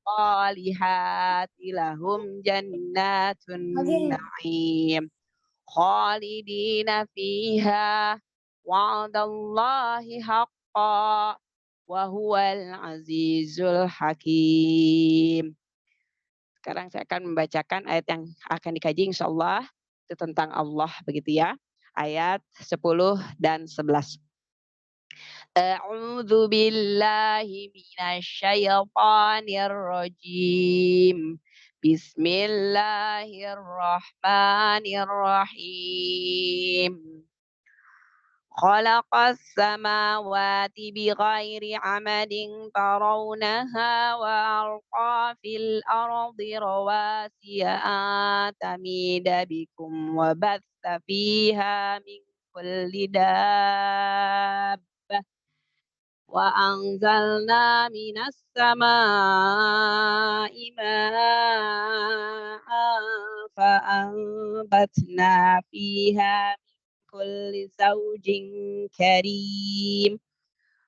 والصالحات لهم جنات النعيم خالدين فيها وعد الله حقا وهو العزيز الحكيم. Sekarang saya akan membacakan ayat yang akan dikaji insyaallah itu tentang Allah begitu ya. Ayat 10 dan 11. A'udzu billahi minasyaitonir rajim. Bismillahirrahmanirrahim. Khalaqas samawati bighairi amadin tarawnaha wa alqa fil ardi rawasiya an tamida bikum wa batha fiha min kulli dabbah wa anzalna minas samaa'i ma'an fa anbatna fiha kulli zawjin karim.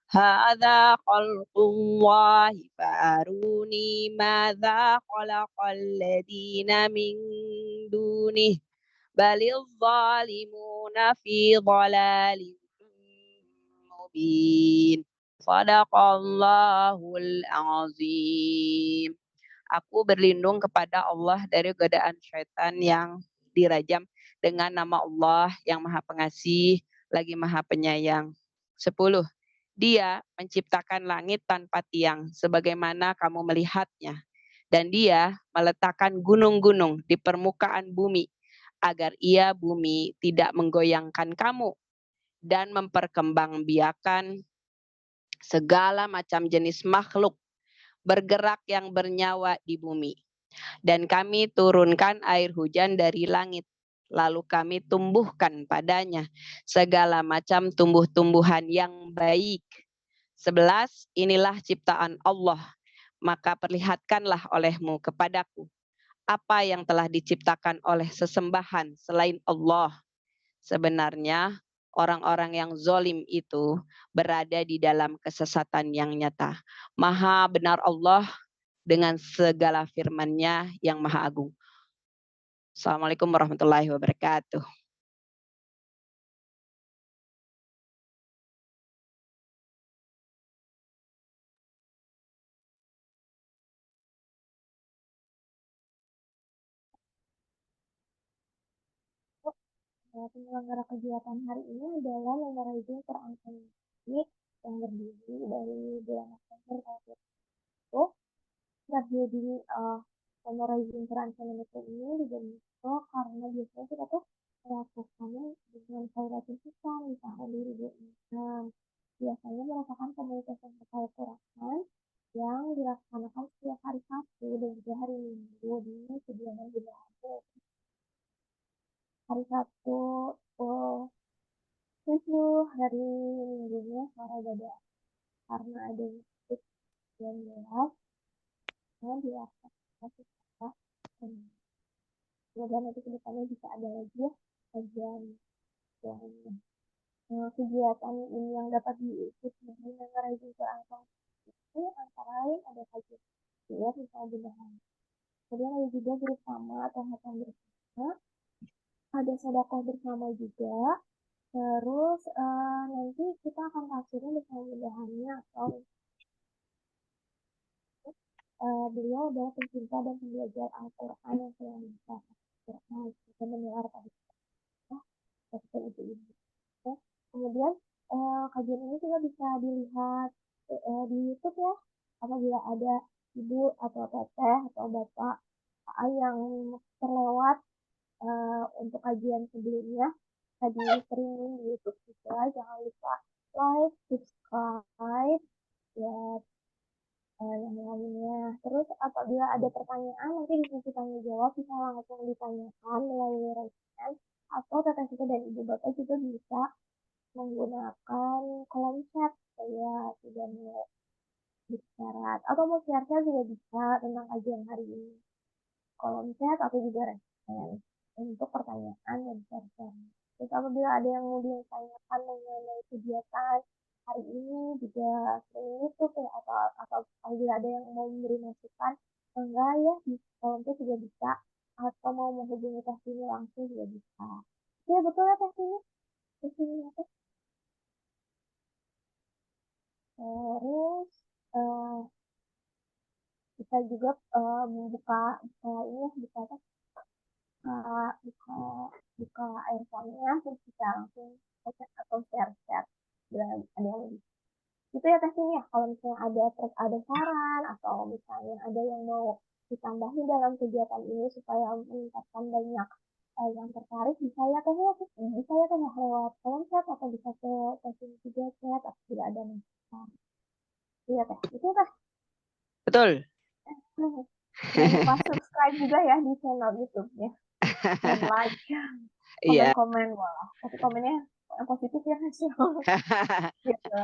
Hadza khalqullahi fa'aruni madza khalaqal ladina min dunih balil zalimuna fi dhalalin mubin. Shadaqallahul azim. Aku berlindung kepada Allah dari godaan syaitan yang dirajam dengan nama Allah yang Maha Pengasih lagi Maha Penyayang. 10. Dia menciptakan langit tanpa tiang sebagaimana kamu melihatnya. Dan dia meletakkan gunung-gunung di permukaan bumi agar ia bumi tidak menggoyangkan kamu dan memperkembangbiakan segala macam jenis makhluk bergerak yang bernyawa di bumi. Dan kami turunkan air hujan dari langit. Lalu kami tumbuhkan padanya segala macam tumbuh-tumbuhan yang baik. 11. Inilah ciptaan Allah. Maka perlihatkanlah olehmu kepadaku apa yang telah diciptakan oleh sesembahan selain Allah. Sebenarnya orang-orang yang zolim itu berada di dalam kesesatan yang nyata. Maha benar Allah dengan segala firman-Nya yang maha agung. Assalamualaikum warahmatullahi wabarakatuh. Penyelenggara kegiatan hari ini adalah Memorizing Quran Community yang berdiri dari bulan November tahun 2020. Tragedi Memorizing Quran Community ini dibentuk karena biasanya kita tuh melakukannya dengan Khairatul Hisan di tahun 2006. Biasanya merupakan komunitas yang terkait Quran yang dilaksanakan setiap hari Sabtu dan juga hari Minggu di kediaman Bunda hari Sabtu 7 hari Minggunya sore beda karena ada musik 19 yang dilaksanakan secara semoga nanti kedepannya bisa ada lagi ya kajian yang kegiatan ini yang dapat diikuti di negara juga itu antara lain ada kajian ya misalnya bidang kemudian ada juga bersama atau hatam bersama ada sedekah bersama juga. Terus nanti kita akan tafsirnya bersama mudahannya atau beliau adalah pencinta dan pembelajar Al-Quran yang telah membaca Al-Quran dan menular pada kita seperti itu. Ya. Kemudian kajian ini juga bisa dilihat di YouTube ya apabila ada ibu atau teteh atau bapak yang terlewat untuk kajian sebelumnya tadi streaming di YouTube juga jangan lupa like, subscribe ya yang lainnya. Terus apabila ada pertanyaan nanti di sesi tanya jawab bisa langsung ditanyakan melalui raise hand atau teteh kita dan ibu bapak juga bisa menggunakan kolom chat saya tidak mau bersyarat atau mau share juga bisa tentang kajian hari ini kolom chat atau juga raise hand untuk pertanyaan dan share. Terus apabila ada yang mau ditanyakan mengenai kegiatan hari ini juga sering itu kayak atau apabila ada yang mau memberi masukan, enggak ya di kolom itu juga bisa, atau mau menghubungi Teh Tini langsung juga bisa. Iya betul ya Teh Tini? Teh Tini ya Teh. Terus eh, bisa juga membuka ini ya, buka apa? Buka buka earphone-nya terus bisa langsung chat atau share-share bila ada yang lebih. Itu ya testing ya, kalau misalnya ada saran atau misalnya ada yang mau ditambahin dalam kegiatan ini supaya meningkatkan banyak yang tertarik, bisa ya teh ya, bisa ya teh ya lewat kolom chat atau bisa ke testing juga chat atau tidak ada masukan. Iya teh, itu teh. Betul. Jangan lupa subscribe juga ya di channel YouTube-nya dan like, Iya. komen-komen malah. Tapi komennya yang positif ya hasil. Gitu.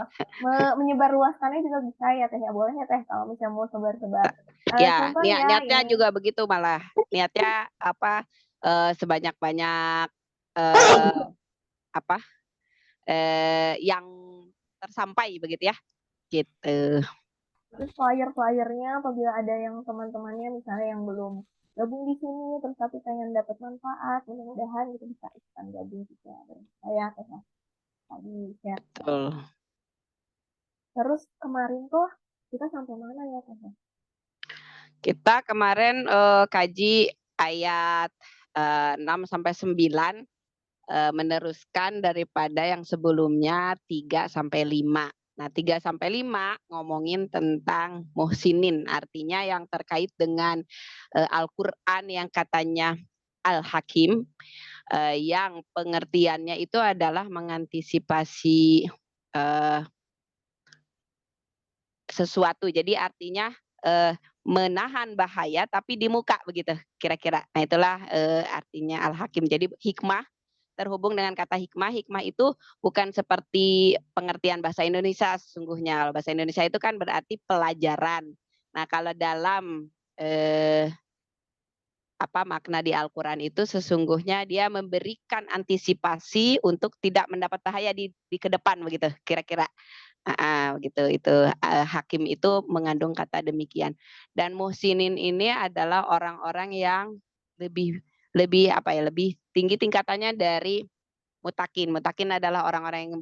Menyebarluaskannya juga bisa ya teh ya, boleh ya teh kalau misalnya mau sebar-sebar. Ya, Contohnya niatnya ini. juga begitu malah. Niatnya apa? Sebanyak-banyak eh, apa? Yang tersampai begitu ya. Gitu. Terus flyer-flyernya apabila ada yang teman-temannya misalnya yang belum gabung di sini terus tapi pengen dapat manfaat, mudah-mudahan gitu bisa ikutan gabung juga. Saya teh ya, tadi share. Betul. Terus kemarin tuh kita sampai mana ya teh? Kita kemarin kaji ayat 6 sampai 9, meneruskan daripada yang sebelumnya 3 sampai 5. Nah, 3 sampai 5 ngomongin tentang muhsinin, artinya yang terkait dengan Al-Qur'an yang katanya Al-Hakim, yang pengertiannya itu adalah mengantisipasi sesuatu. Jadi artinya menahan bahaya tapi di muka begitu kira-kira. Nah, itulah artinya Al-Hakim. Jadi hikmah terhubung dengan kata hikmah. Hikmah itu bukan seperti pengertian bahasa Indonesia sesungguhnya. Kalau bahasa Indonesia itu kan berarti pelajaran. Nah, kalau dalam apa makna di Al-Quran itu sesungguhnya dia memberikan antisipasi untuk tidak mendapat bahaya di ke depan begitu kira-kira. Begitu itu hakim itu mengandung kata demikian. Dan muhsinin ini adalah orang-orang yang lebih lebih apa ya lebih tinggi tingkatannya dari mutakin. Mutakin adalah orang-orang yang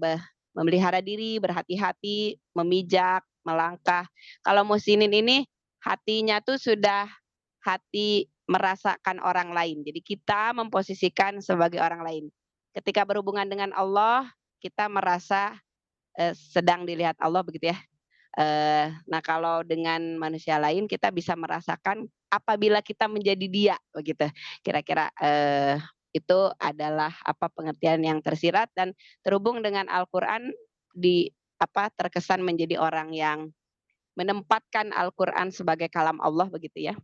memelihara diri, berhati-hati, memijak, melangkah. Kalau muhsinin ini hatinya tuh sudah hati merasakan orang lain. Jadi kita memposisikan sebagai orang lain. Ketika berhubungan dengan Allah, kita merasa sedang dilihat Allah begitu ya. Nah kalau dengan manusia lain kita bisa merasakan apabila kita menjadi dia begitu. Kira-kira itu adalah apa pengertian yang tersirat dan terhubung dengan Al-Qur'an di apa terkesan menjadi orang yang menempatkan Al-Qur'an sebagai kalam Allah begitu ya.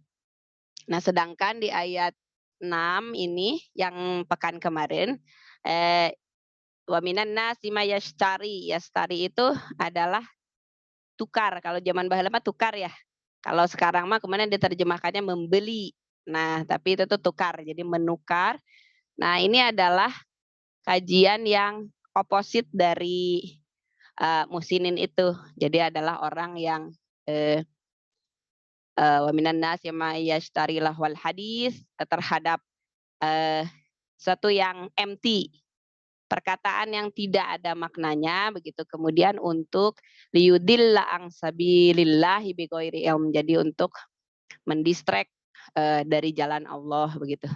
Nah, sedangkan di ayat 6 ini yang pekan kemarin wa minan nasi mayashtari. Yastari itu adalah tukar. Kalau zaman baheula mah tukar ya. Kalau sekarang mah kemudian diterjemahkannya membeli. Nah, tapi itu tuh tukar. Jadi menukar. Nah, ini adalah kajian yang oposit dari musinin itu. Jadi adalah orang yang wa minan nasi mayashtari lahwal hadis terhadap sesuatu yang empty, perkataan yang tidak ada maknanya begitu. Kemudian untuk liyudilla ang sabilillahi bighairi ilm, jadi untuk mendistract dari jalan Allah begitu.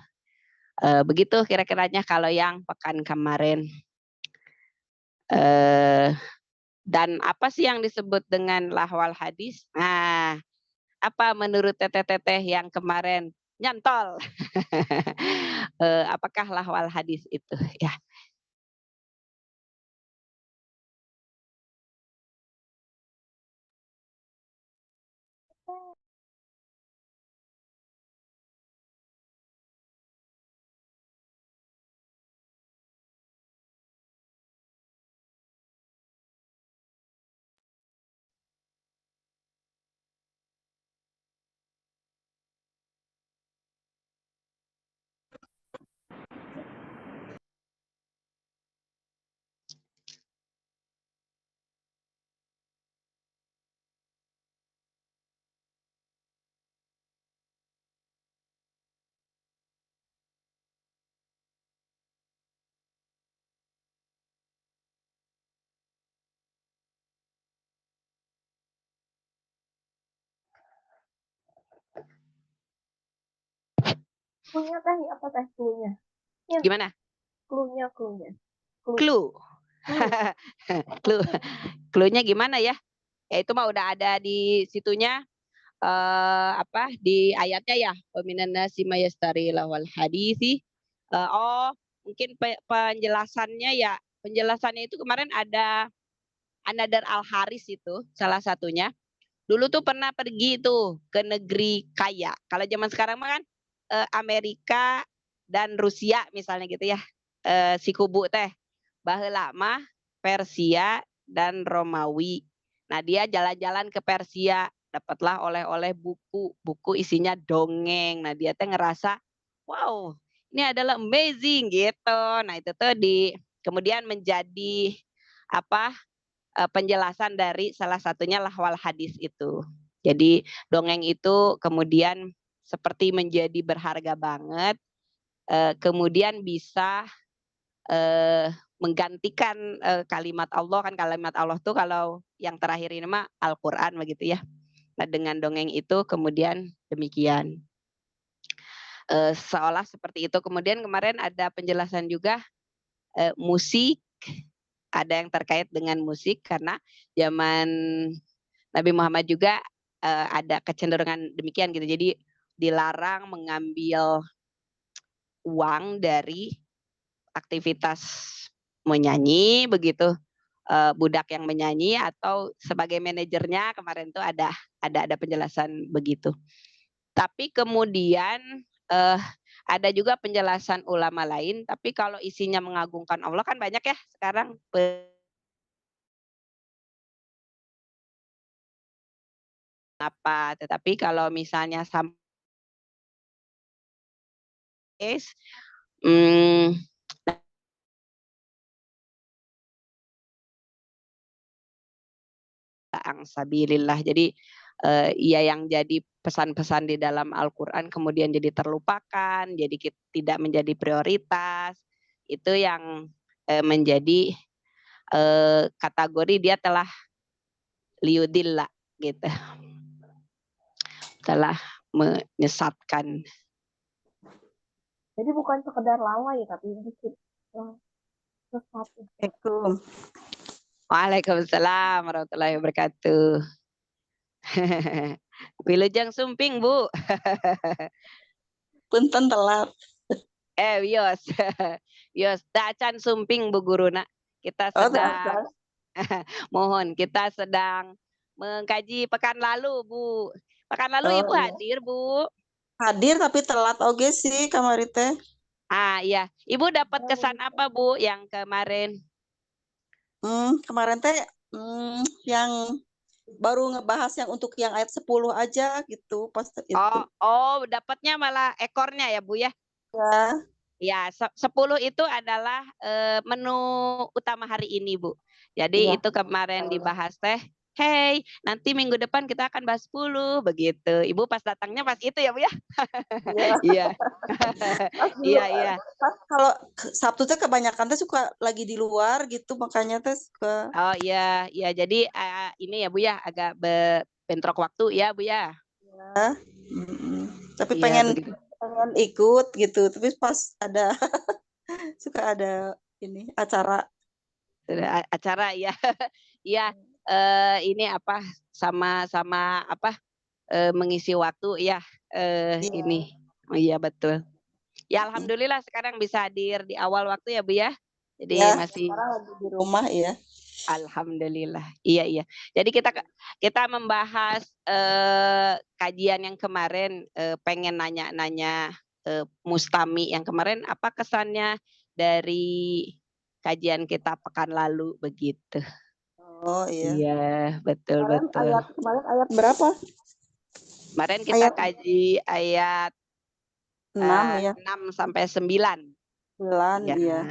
Begitu kira-kiranya kalau yang pekan kemarin. Dan apa sih yang disebut dengan lahwal hadis? Nah, apa menurut teteh-teteh yang kemarin nyantol? Apakah lahwal hadis itu? Ya. Cluenya teh apa teh cluenya? Ya, Gimana? cluenya. Clue. Clue. Clue. Clue-nya gimana ya? Ya itu mah udah ada di situnya, apa di ayatnya ya, waminan nasi mayastari lawal hadisi. Oh, mungkin penjelasannya ya, penjelasannya itu kemarin ada Anadar Al Haris itu salah satunya. Dulu tuh pernah pergi tuh ke negeri kaya. Kalau zaman sekarang mah kan Amerika dan Rusia misalnya gitu ya. Si kubu teh. Baheula mah Persia dan Romawi. Nah, dia jalan-jalan ke Persia, dapatlah oleh-oleh buku. Buku isinya dongeng. Nah, dia teh ngerasa, wow, ini adalah amazing gitu. Nah, itu tuh kemudian menjadi apa? Penjelasan dari salah satunya lahwal hadis itu. Jadi dongeng itu kemudian seperti menjadi berharga banget, kemudian bisa menggantikan kalimat Allah, kan kalimat Allah tuh kalau yang terakhir ini mah Al-Quran begitu ya. Nah dengan dongeng itu kemudian demikian. Seolah seperti itu. Kemudian kemarin ada penjelasan juga musik, ada yang terkait dengan musik karena zaman Nabi Muhammad juga ada kecenderungan demikian gitu. Jadi dilarang mengambil uang dari aktivitas menyanyi begitu, budak yang menyanyi atau sebagai manajernya kemarin tuh ada penjelasan begitu. Tapi kemudian ada juga penjelasan ulama lain, tapi kalau isinya mengagungkan Allah kan banyak ya sekarang apa, tetapi kalau misalnya sampai sabilillah. Jadi ya yang jadi pesan-pesan di dalam Al-Qur'an kemudian jadi terlupakan, jadi tidak menjadi prioritas. Itu yang menjadi kategori dia telah liudillah gitu. Telah menyesatkan. Jadi bukan sekedar lalai tapi dikit sesat. Assalamualaikum. Waalaikumsalam warahmatullahi wabarakatuh. Wilujeng sumping, Bu. Punten telat. Wios. Wios, dacan sumping Bu Guruna. Kita sedang mohon, kita sedang mengkaji pekan lalu, Bu. Pekan lalu Ibu hadir, Bu. Hadir tapi telat oge sih kamari teh. Iya. Ibu dapat kesan apa, Bu, yang kemarin? Kemarin teh yang baru ngebahas yang untuk yang ayat 10 aja gitu pas itu. Dapatnya malah ekornya ya, Bu ya? Ya. Ya, 10 itu adalah menu utama hari ini, Bu. Jadi itu kemarin dibahas teh. Hey, nanti minggu depan kita akan bahas 10 begitu. Ibu pas datangnya pas itu ya, Bu ya? Iya. Iya. Kalau Sabtu teh kebanyakan teh suka lagi di luar gitu, makanya teh suka. Oh iya, jadi ini ya Bu ya, agak bentrok waktu ya Bu ya. Ya. Tapi Iya, pengen begitu. ikut gitu, tapi pas ada suka ada ini acara ya. Iya, ini apa sama apa mengisi waktu ya ini. Oh iya betul. Ya alhamdulillah sekarang bisa hadir di awal waktu ya Bu ya. Jadi ya, masih sekarang lagi di rumah ya. alhamdulillah. Iya. Jadi kita membahas kajian yang kemarin, pengen nanya-nanya Mustami yang kemarin apa kesannya dari kajian kita pekan lalu begitu. Oh iya. Iya, betul. Kemarin ayat berapa? Kemarin kita kaji ayat 6 sampai 9. 9, iya.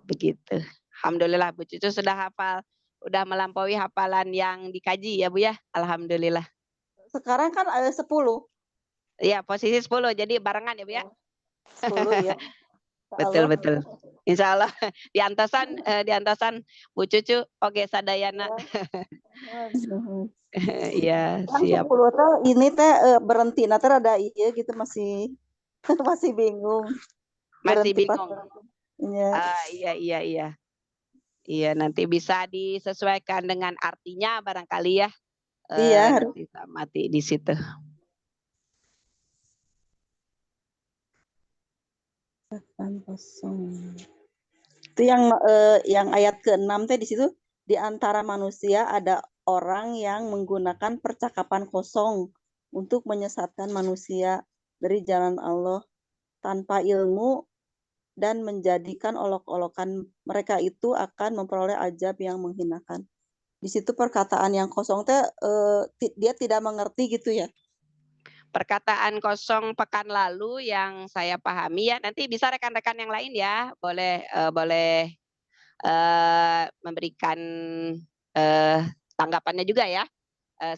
Begitu. Alhamdulillah Bu Cucu sudah hafal, udah melampaui hafalan yang dikaji ya Bu ya. Alhamdulillah. Sekarang kan ayat 10. Iya, posisi 10. Jadi barengan ya Bu ya. 10 ya. Betul. Insya Allah di antasan Bu Cucu oke sadayana. Iya, siap. 10 teh ini teh berhenti nanti ada iya gitu masih Masih bingung. Masih Berhenti pas. bingung. Iya. Iya. Iya, nanti bisa disesuaikan dengan artinya barangkali ya. Iya, harus. Nanti mati di situ. Kosong. Itu yang ayat ke-6 teh di situ, di antara manusia ada orang yang menggunakan percakapan kosong untuk menyesatkan manusia dari jalan Allah tanpa ilmu dan menjadikan olok-olokan mereka itu akan memperoleh ajab yang menghinakan. Di situ perkataan yang kosong teh dia tidak mengerti gitu ya. Perkataan kosong pekan lalu yang saya pahami ya, nanti bisa rekan-rekan yang lain ya, boleh memberikan tanggapannya juga ya,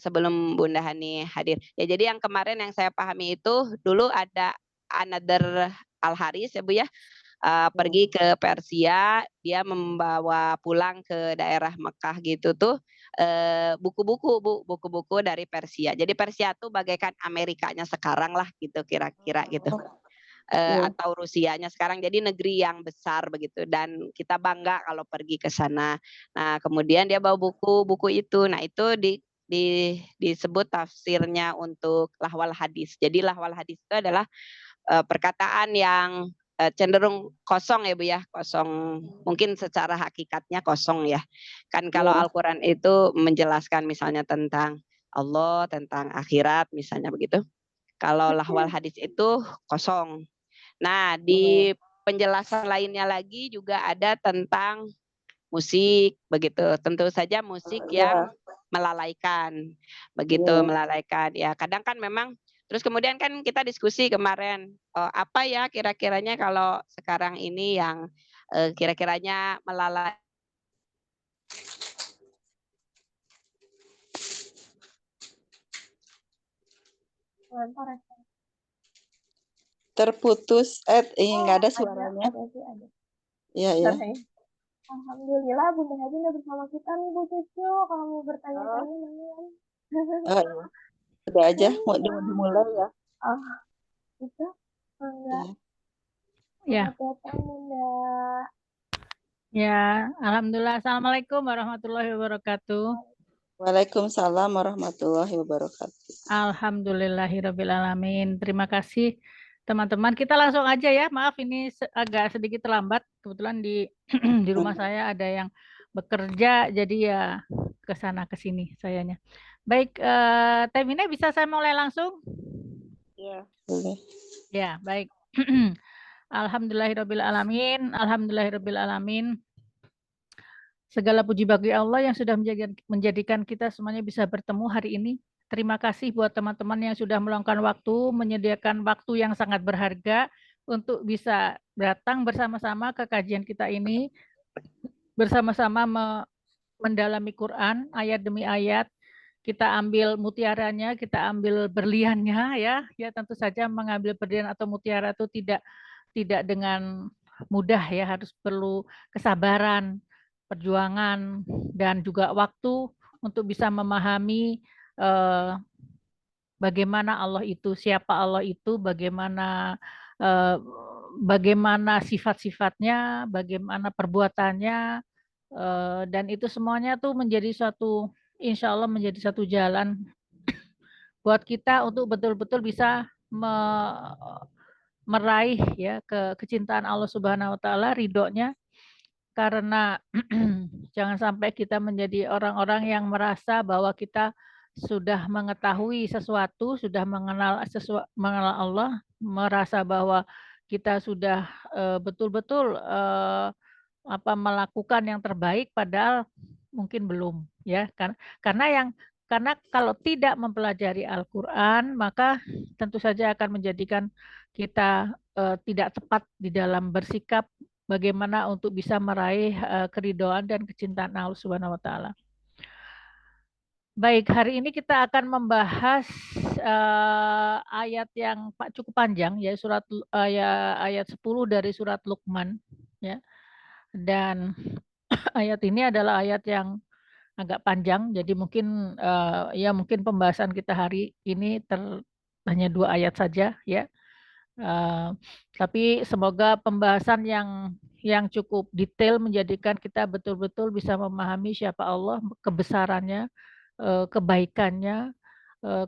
sebelum Bunda Hani hadir. Ya jadi yang kemarin yang saya pahami itu dulu ada Another Al-Haris ya Bu ya, pergi ke Persia, dia membawa pulang ke daerah Mekah gitu tuh buku-buku Bu, buku-buku dari Persia. Jadi Persia tuh bagaikan Amerikanya sekarang lah gitu kira-kira gitu. Atau Rusianya sekarang, jadi negeri yang besar begitu dan kita bangga kalau pergi ke sana. Nah, kemudian dia bawa buku-buku itu. Nah, itu disebut tafsirnya untuk lahwal hadis. Jadi lahwal hadis itu adalah perkataan yang cenderung kosong ya Bu ya, kosong mungkin secara hakikatnya kosong ya. Kan kalau Al-Qur'an itu menjelaskan misalnya tentang Allah, tentang akhirat misalnya begitu. Kalau lahwal hadis itu kosong. Nah, di penjelasan lainnya lagi juga ada tentang musik begitu. Tentu saja musik yang melalaikan. Begitu melalaikan. Ya, kadang kan memang terus kemudian kan kita diskusi kemarin apa ya kira-kiranya kalau sekarang ini yang kira-kiranya melalaikan. Terputus, nggak ada suaranya. Ada. Iya. Alhamdulillah Bunda Haji udah bersama kita nih Bu Cucu. Kalau mau bertanya-tanya nanti. Udah aja, mau dimulai ya. Itu enggak. Ya. Selamat datang Bunda. Ya, alhamdulillah. Assalamualaikum warahmatullahi wabarakatuh. Waalaikumsalam warahmatullahi wabarakatuh. Alhamdulillahirabbil alamin. Terima kasih teman-teman. Kita langsung aja ya. Maaf ini agak sedikit terlambat. Kebetulan di di rumah saya ada yang bekerja, jadi ya ke sana ke sini sayanya. Baik, Teh Mine bisa saya mulai langsung? Ya, boleh. Ya, baik. Alhamdulillahirabbil alamin. Alhamdulillahirabbil alamin. Segala puji bagi Allah yang sudah menjadikan kita semuanya bisa bertemu hari ini. Terima kasih buat teman-teman yang sudah meluangkan waktu, menyediakan waktu yang sangat berharga untuk bisa datang bersama-sama ke kajian kita ini, bersama-sama mendalami Quran, ayat demi ayat. Kita ambil mutiaranya, kita ambil berliannya ya. Ya tentu saja mengambil berlian atau mutiara itu tidak dengan mudah ya, harus perlu kesabaran, perjuangan, dan juga waktu untuk bisa memahami bagaimana Allah itu, siapa Allah itu, bagaimana sifat-sifatnya, bagaimana perbuatannya, dan itu semuanya tuh menjadi satu, insya Allah menjadi satu jalan buat kita untuk betul-betul bisa meraih ya kecintaan Allah Subhanahu wa taala, ridhonya, karena jangan sampai kita menjadi orang-orang yang merasa bahwa kita sudah mengetahui sesuatu, sudah mengenal Allah, merasa bahwa kita sudah betul-betul melakukan yang terbaik, padahal mungkin belum ya, karena kalau tidak mempelajari Al-Qur'an maka tentu saja akan menjadikan kita tidak tepat di dalam bersikap bagaimana untuk bisa meraih keridhaan dan kecintaan Allah Subhanahu wa taala. Baik, hari ini kita akan membahas ayat yang cukup panjang ya, ayat 10 dari surat Luqman ya. Dan ayat ini adalah ayat yang agak panjang, jadi mungkin mungkin pembahasan kita hari ini hanya 2 ayat saja ya. Tapi semoga pembahasan yang cukup detail menjadikan kita betul-betul bisa memahami siapa Allah, kebesarannya, kebaikannya,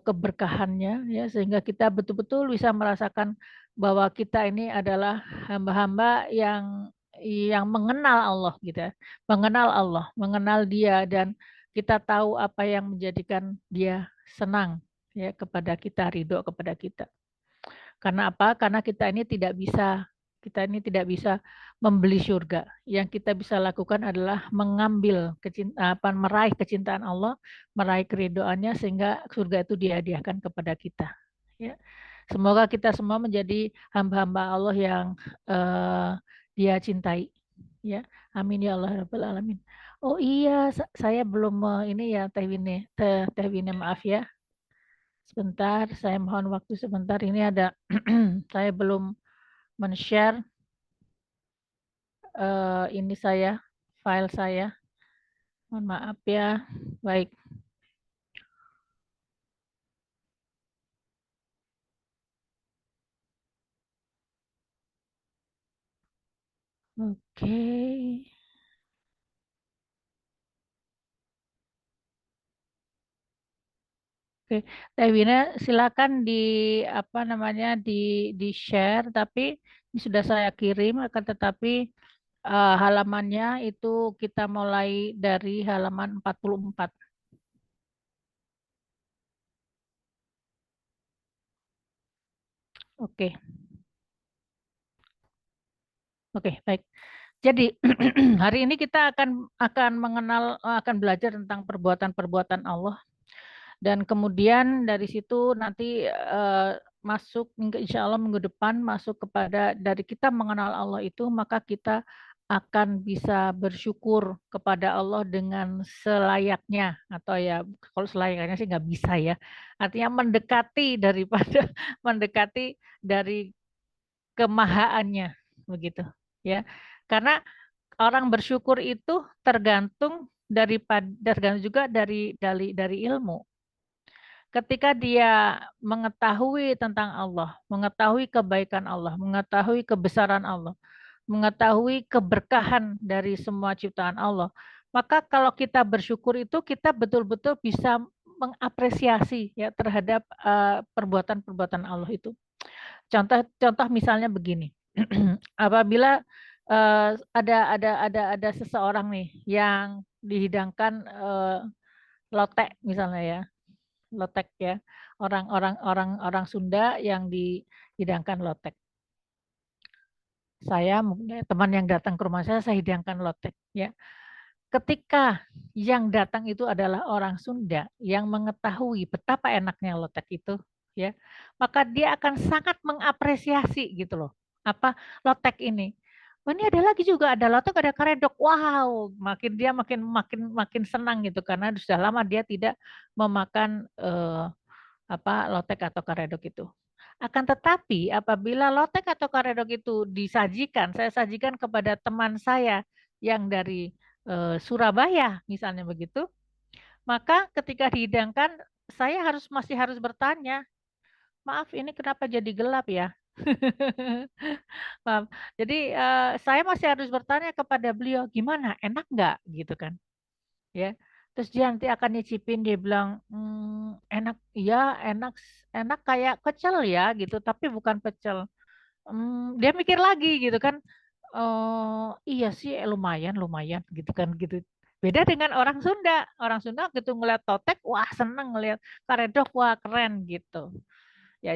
keberkahannya, ya, sehingga kita betul-betul bisa merasakan bahwa kita ini adalah hamba-hamba yang mengenal Allah, gitu ya, mengenal Allah, mengenal Dia, dan kita tahu apa yang menjadikan Dia senang, ya, kepada kita, ridho kepada kita. Karena apa? Karena kita ini tidak bisa membeli surga. Yang kita bisa lakukan adalah mengambil meraih kecintaan Allah, meraih keridoannya sehingga surga itu dihadiahkan kepada kita. Ya. Semoga kita semua menjadi hamba-hamba Allah yang Dia cintai. Ya, amin ya Allah rabbal alamin. Oh iya, saya belum ini ya Teh Wine, maaf ya. Sebentar, saya mohon waktu sebentar. Ini ada saya belum men-share ini file saya. Mohon maaf ya. Baik. Oke. Oke, Teh Wina, silakan di share, tapi ini sudah saya kirim, akan tetapi halamannya itu kita mulai dari halaman 44. Oke. Oke, baik. Jadi hari ini kita akan belajar tentang perbuatan-perbuatan Allah, dan kemudian dari situ nanti masuk insya Allah minggu depan masuk kepada dari kita mengenal Allah itu, maka kita akan bisa bersyukur kepada Allah dengan selayaknya, atau ya kalau selayaknya sih nggak bisa ya, artinya mendekati daripada mendekati dari kemahaannya, begitu ya. Karena orang bersyukur itu tergantung juga dari ilmu. Ketika dia mengetahui tentang Allah, mengetahui kebaikan Allah, mengetahui kebesaran Allah, mengetahui keberkahan dari semua ciptaan Allah, maka kalau kita bersyukur itu kita betul-betul bisa mengapresiasi ya terhadap perbuatan-perbuatan Allah itu. Contoh misalnya begini. Apabila ada seseorang nih yang dihidangkan lotek misalnya ya, lotek ya, orang Sunda yang dihidangkan lotek. Teman yang datang ke rumah saya hidangkan lotek ya. Ketika yang datang itu adalah orang Sunda yang mengetahui betapa enaknya lotek itu ya, maka dia akan sangat mengapresiasi gitu loh. Apa lotek ini? Oh, ini ada lagi juga, ada lotek, ada karedok. Wow, makin senang gitu karena sudah lama dia tidak memakan lotek atau karedok itu. Akan tetapi apabila lotek atau karedok itu saya sajikan kepada teman saya yang dari Surabaya misalnya begitu, maka ketika dihidangkan saya masih harus bertanya, maaf ini kenapa jadi gelap ya? Maaf. Jadi saya masih harus bertanya kepada beliau, gimana, enak nggak gitu kan? Ya, terus dia nanti akan nyicipin, dia bilang enak, iya enak, enak kayak pecel ya gitu, tapi bukan pecel. Dia mikir lagi gitu kan, iya sih lumayan lumayan gitu kan gitu. Beda dengan orang Sunda gitu ngeliat totek, wah seneng, ngeliat karedok, wah keren gitu. Ya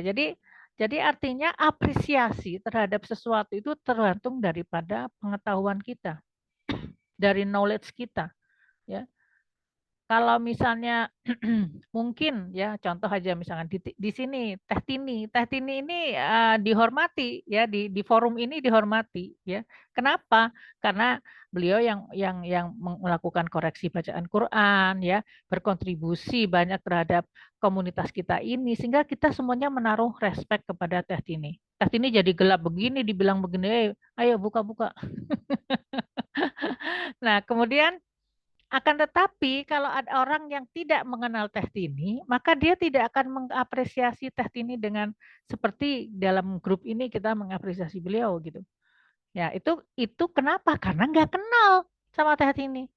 jadi artinya apresiasi terhadap sesuatu itu tergantung daripada pengetahuan kita, dari knowledge kita. Ya, kalau misalnya mungkin ya contoh aja misalnya di sini Teh Tini ini dihormati ya, di forum ini dihormati ya. Kenapa? Karena beliau yang melakukan koreksi bacaan Quran ya, berkontribusi banyak terhadap komunitas kita ini, sehingga kita semuanya menaruh respect kepada Teh Tini. Teh Tini jadi gelap begini, dibilang begini, ayo buka-buka. Nah, kemudian Akan tetapi kalau ada orang yang tidak mengenal Teh Tini, maka dia tidak akan mengapresiasi Teh Tini dengan seperti dalam grup ini kita mengapresiasi beliau gitu. Ya, itu kenapa? Karena nggak kenal sama Teh Tini.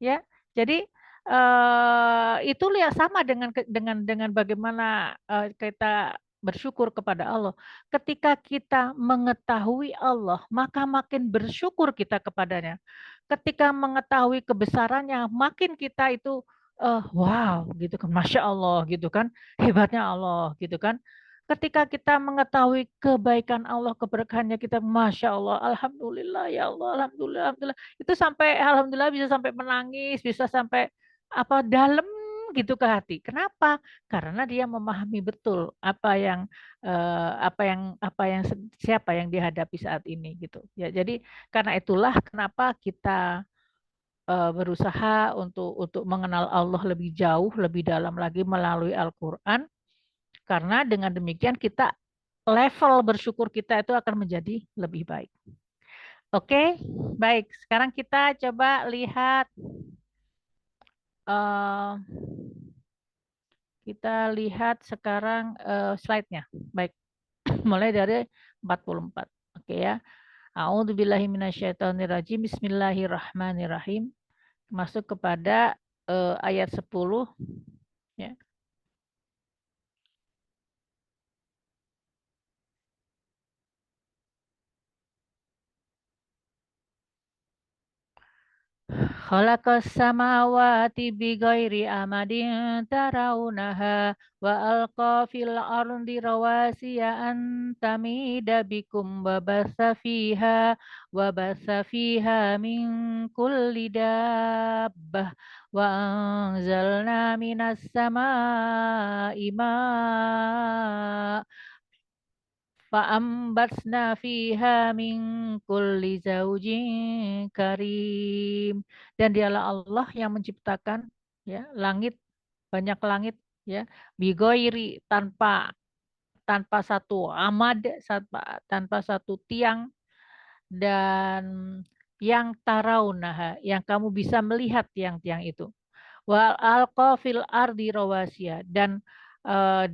Ya. Jadi itu lihat sama dengan bagaimana kita bersyukur kepada Allah. Ketika kita mengetahui Allah, maka makin bersyukur kita kepadanya. Ketika mengetahui kebesarannya, makin kita itu wow gitu kan, masya Allah gitu kan, hebatnya Allah gitu kan. Ketika kita mengetahui kebaikan Allah, keberkahannya, kita masya Allah, alhamdulillah ya Allah, alhamdulillah, alhamdulillah. Itu sampai alhamdulillah bisa sampai menangis, bisa sampai apa dalam gitu ke hati. Kenapa? Karena dia memahami betul apa yang siapa yang dihadapi saat ini gitu. Ya, jadi karena itulah kenapa kita berusaha untuk mengenal Allah lebih jauh, lebih dalam lagi melalui Al-Qur'an. Karena dengan demikian kita level bersyukur kita itu akan menjadi lebih baik. Oke, baik. Sekarang kita coba lihat sekarang slide-nya. Baik. Mulai dari 44. Oke ya. A'udzubillahi minasyaitonirrajim. Bismillahirrahmanirrahim. Masuk kepada ayat 10 ya. Khalaqas samawati bighairi amadin tarawunaha wa alqa fil ardi rawasiya an tamida bikum wa basa fiha min kulli dabbah wa anzalna minas samaa'i ma' fa'ambatsna fiha min kulli zaujin karim. Dan dialah Allah yang menciptakan ya langit, banyak langit ya, bigoiri tanpa satu amad, tanpa satu tiang, dan yang tarawunaha, yang kamu bisa melihat tiang-tiang itu. Wa alqa fil ardi rawasiya, dan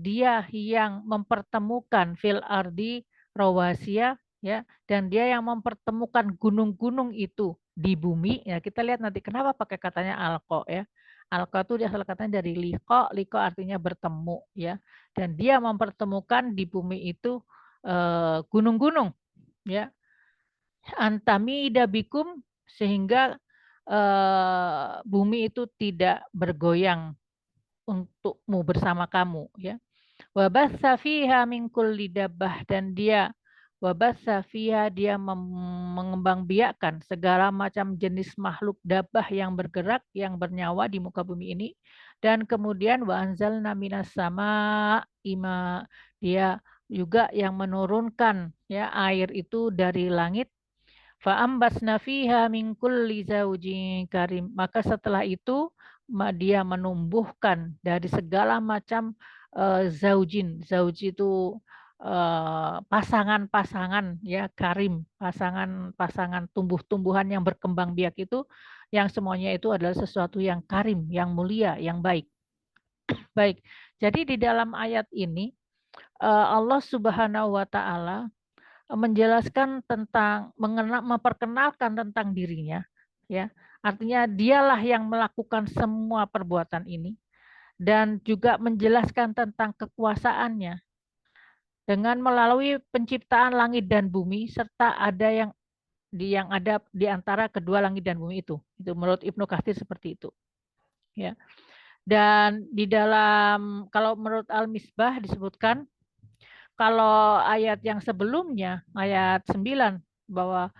dia yang mempertemukan fil ardi rawasiya ya, dan dia yang mempertemukan gunung-gunung itu di bumi ya. Kita lihat nanti kenapa pakai katanya alqa ya. Alqa itu asal katanya dari liko artinya bertemu ya, dan dia mempertemukan di bumi itu gunung-gunung ya, antamida bikum, sehingga bumi itu tidak bergoyang untukmu bersama kamu ya. Wabatsa fiha min kulli dabbah, dan dia wabatsa fiha, dia mengembangbiakkan segala macam jenis makhluk dabbah yang bergerak, yang bernyawa di muka bumi ini. Dan kemudian wa anzalna minas sama ima, dia juga yang menurunkan ya air itu dari langit. Fa'ambasna fiha min kulli zaujin karim. Maka setelah itu dia menumbuhkan dari segala macam zaujin. Zauj itu pasangan-pasangan ya, karim, pasangan-pasangan tumbuh-tumbuhan yang berkembang biak itu, yang semuanya itu adalah sesuatu yang karim, yang mulia, yang baik. Baik. Jadi di dalam ayat ini Allah Subhanahu wa taala menjelaskan tentang memperkenalkan tentang dirinya ya, artinya dialah yang melakukan semua perbuatan ini, dan juga menjelaskan tentang kekuasaannya dengan melalui penciptaan langit dan bumi, serta ada yang ada di antara kedua langit dan bumi itu menurut Ibnu Katsir seperti itu ya. Dan di dalam, kalau menurut Al-Misbah disebutkan, kalau ayat yang sebelumnya, ayat 9, bahwa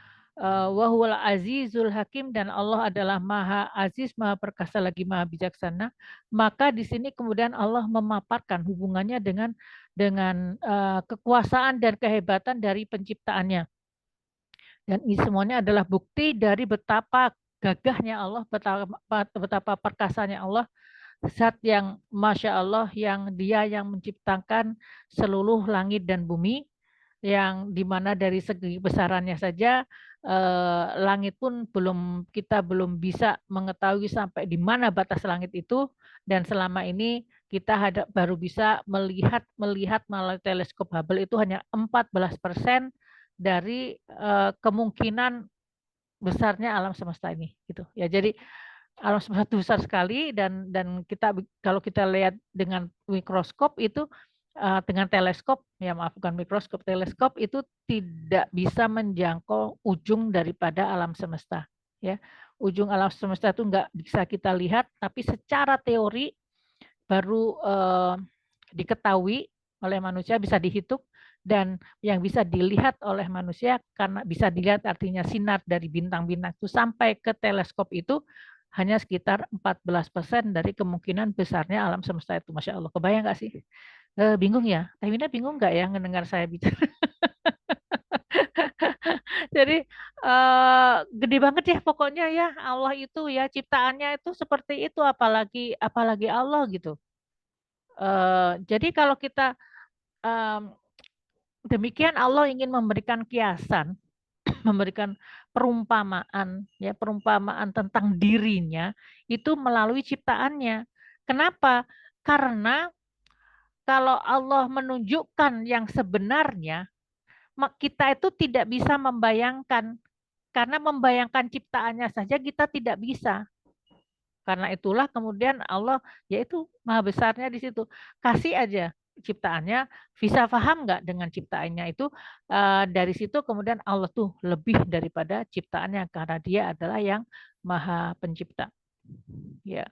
wahwal azizul hakim, dan Allah adalah maha aziz, maha perkasa lagi maha bijaksana, maka di sini kemudian Allah memaparkan hubungannya dengan kekuasaan dan kehebatan dari penciptaannya. Dan ini semuanya adalah bukti dari betapa gagahnya Allah, betapa perkasanya Allah, zat yang masya Allah, yang dia yang menciptakan seluruh langit dan bumi, yang dimana dari segi besarannya saja langit pun kita belum bisa mengetahui sampai di mana batas langit itu, dan selama ini kita baru bisa melihat melalui teleskop Hubble itu hanya 14% dari kemungkinan besarnya alam semesta ini gitu ya. Jadi alam semesta itu besar sekali, dan kita kalau kita lihat dengan mikroskop itu dengan teleskop, ya maaf bukan mikroskop, teleskop itu tidak bisa menjangkau ujung daripada alam semesta ya. Ujung alam semesta itu nggak bisa kita lihat, tapi secara teori baru diketahui oleh manusia, bisa dihitung, dan yang bisa dilihat oleh manusia karena bisa dilihat artinya sinar dari bintang-bintang itu sampai ke teleskop itu hanya sekitar 14% dari kemungkinan besarnya alam semesta itu. Masya Allah, kebayang nggak sih? Bingung ya? Teh Wina bingung nggak ya mendengar saya bicara? Jadi gede banget ya pokoknya ya, Allah itu ya, ciptaannya itu seperti itu, apalagi Allah gitu. Jadi kalau kita demikian, Allah ingin memberikan kiasan, memberikan perumpamaan ya, perumpamaan tentang dirinya itu melalui ciptaannya. Kenapa? Karena kalau Allah menunjukkan yang sebenarnya, kita itu tidak bisa membayangkan, karena membayangkan ciptaannya saja kita tidak bisa. Karena itulah kemudian Allah, yaitu maha besarnya di situ. Kasih aja ciptaannya, bisa paham nggak dengan ciptaannya itu, dari situ kemudian Allah tuh lebih daripada ciptaannya, karena dia adalah yang maha pencipta. Ya.